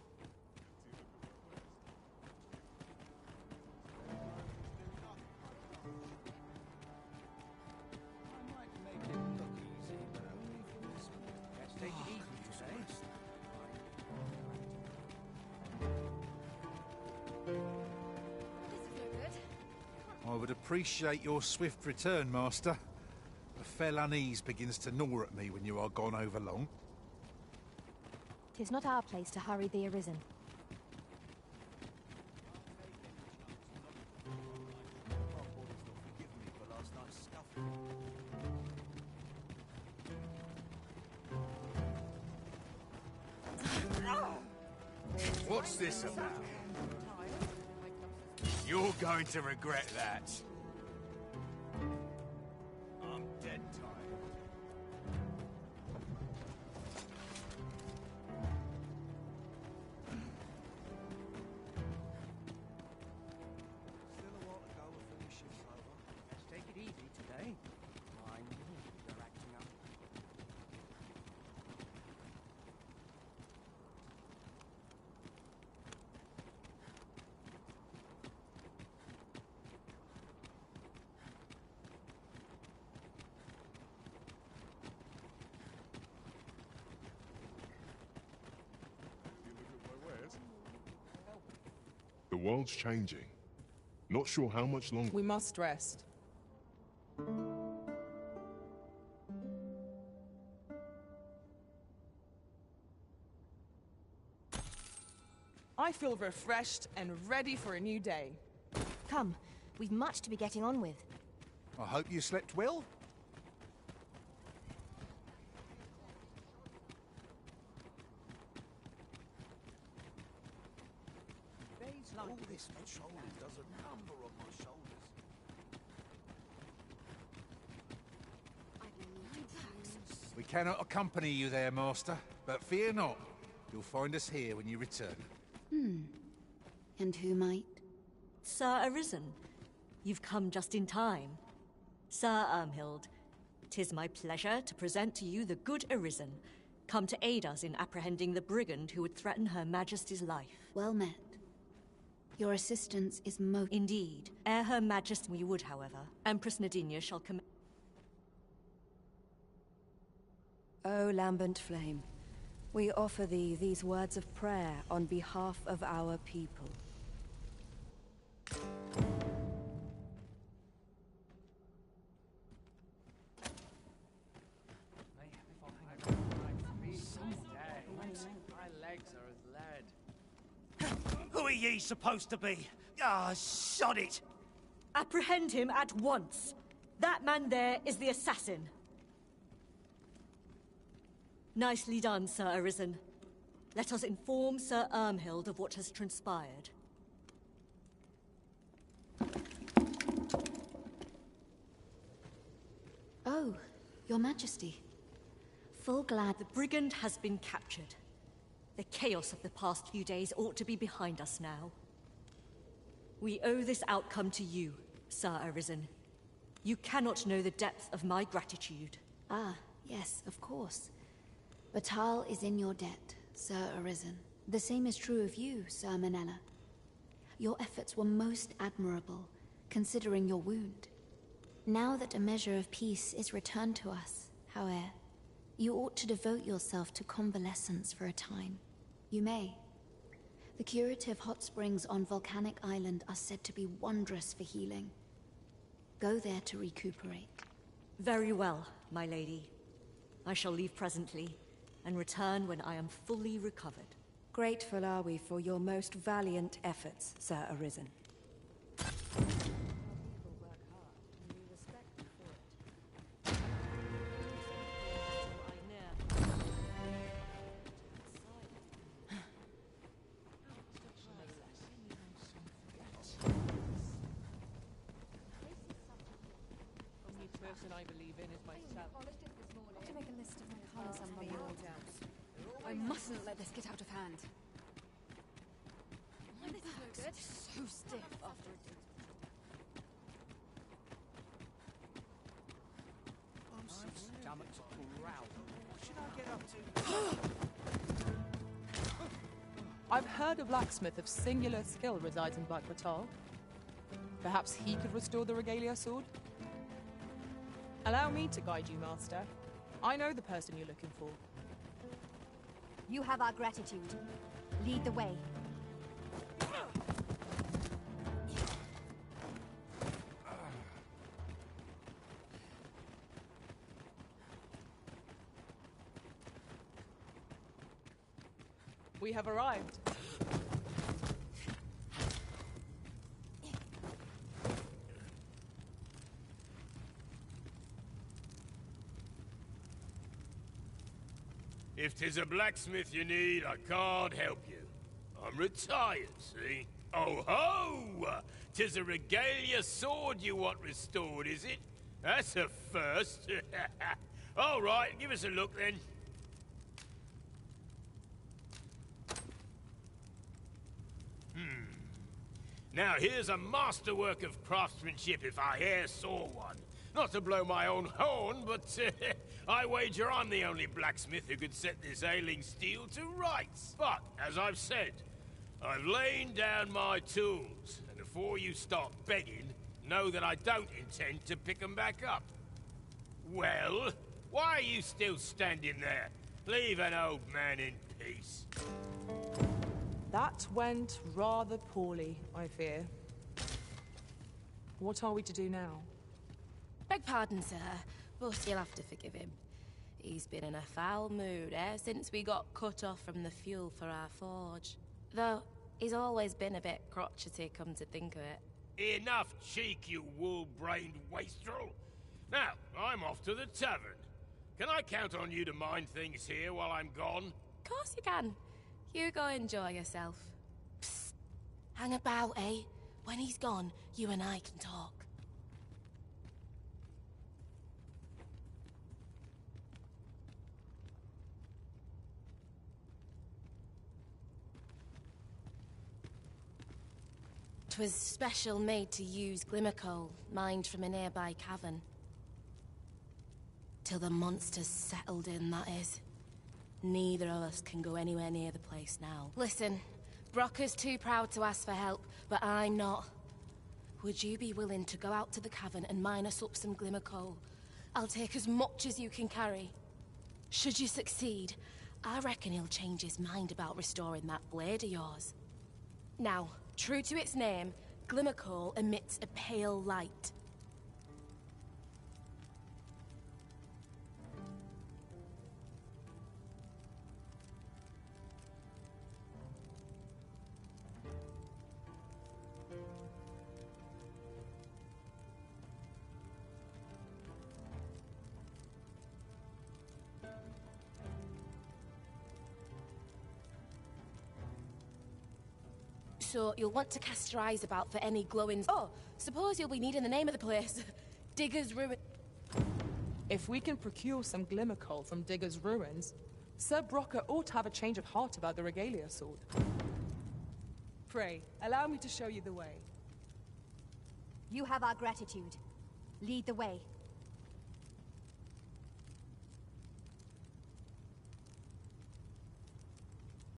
[SPEAKER 7] I would appreciate your swift return, Master. A fell unease begins to gnaw at me when you are gone over long.
[SPEAKER 6] 'Tis not our place to hurry the Arisen.
[SPEAKER 11] What's this about? You're going to regret that. I'm dead tired.
[SPEAKER 5] Still a while to go before the shift's over. Let's take it easy today. I knew you're acting up.
[SPEAKER 9] The world's changing. Not sure how much longer.
[SPEAKER 14] We must rest. I feel refreshed and ready for a new day.
[SPEAKER 6] Come, we've much to be getting on with.
[SPEAKER 7] I hope you slept well.
[SPEAKER 5] All this patrolling does a number on my shoulders.
[SPEAKER 7] We cannot accompany you there, Master, but fear not. You'll find us here when you return.
[SPEAKER 3] And who might?
[SPEAKER 18] Sir Arisen, you've come just in time. Sir Ermhild, 'tis my pleasure to present to you the good Arisen, come to aid us in apprehending the brigand who would threaten Her Majesty's life.
[SPEAKER 3] Well met. Your assistance is most...
[SPEAKER 18] Indeed. Ere Her Majesty we would, however, Empress Nadinia shall come...
[SPEAKER 19] O lambent flame, we offer thee these words of prayer on behalf of our people.
[SPEAKER 15] My legs are as lead. Who are ye supposed to be? Ah, sod it!
[SPEAKER 18] Apprehend him at once! That man there is the assassin. Nicely done, Sir Arisen. Let us inform Sir Ermhild of what has transpired.
[SPEAKER 3] Oh, Your Majesty. Full glad...
[SPEAKER 18] The brigand has been captured. The chaos of the past few days ought to be behind us now. We owe this outcome to you, Sir Arisen. You cannot know the depth of my gratitude.
[SPEAKER 3] Ah, yes, of course. Batal is in your debt, Sir Arisen. The same is true of you, Sir Manella. Your efforts were most admirable, considering your wound. Now that a measure of peace is returned to us, however, you ought to devote yourself to convalescence for a time. You may. The curative hot springs on Volcanic Island are said to be wondrous for healing. Go there to recuperate.
[SPEAKER 18] Very well, my lady. I shall leave presently, and return when I am fully recovered.
[SPEAKER 19] Grateful are we for your most valiant efforts, Sir Arisen.
[SPEAKER 14] I believe in is myself.
[SPEAKER 20] To make a list of my colours and my down. I mustn't let this get out of hand. My back's so stiff after a day.
[SPEAKER 5] I'm stomach's growl. Should I get
[SPEAKER 14] I've heard a blacksmith of singular skill resides in Batal. Perhaps he could restore the Regalia sword? Allow me to guide you, Master. I know the person you're looking for.
[SPEAKER 6] You have our gratitude. Lead the way.
[SPEAKER 14] We have arrived.
[SPEAKER 11] If 'tis a blacksmith you need, I can't help you. I'm retired, see? Oh ho! 'Tis a regalia sword you want restored, is it? That's a first. All right, give us a look then. Now here's a masterwork of craftsmanship if I e'er saw one. Not to blow my own horn, but I wager I'm the only blacksmith who could set this ailing steel to rights. But, as I've said, I've lain down my tools, and before you start begging, know that I don't intend to pick them back up. Well, why are you still standing there? Leave an old man in peace.
[SPEAKER 14] That went rather poorly, I fear. What are we to do now?
[SPEAKER 1] Beg pardon, sir, but you'll have to forgive him. He's been in a foul mood ever since we got cut off from the fuel for our forge. Though, he's always been a bit crotchety, come to think of it.
[SPEAKER 11] Enough cheek, you wool-brained wastrel. Now, I'm off to the tavern. Can I count on you to mind things here while I'm gone?
[SPEAKER 1] Of course you can. You go enjoy yourself. Psst. Hang about, eh? When he's gone, you and I can talk. Twas special made to use glimmer coal, mined from a nearby cavern. Till the monsters settled in, that is. Neither of us can go anywhere near the place now. Listen, Brocker's too proud to ask for help, but I'm not. Would you be willing to go out to the cavern and mine us up some glimmer coal? I'll take as much as you can carry. Should you succeed, I reckon he'll change his mind about restoring that blade of yours. Now, true to its name, glimmer coal emits a pale light. So you'll want to cast your eyes about for any glowing... Oh, suppose you'll be needing the name of the place. Digger's Ruin...
[SPEAKER 14] If we can procure some glimmer coal from Digger's Ruins, Sir Brocker ought to have a change of heart about the Regalia sword. Pray, allow me to show you the way.
[SPEAKER 6] You have our gratitude. Lead the way.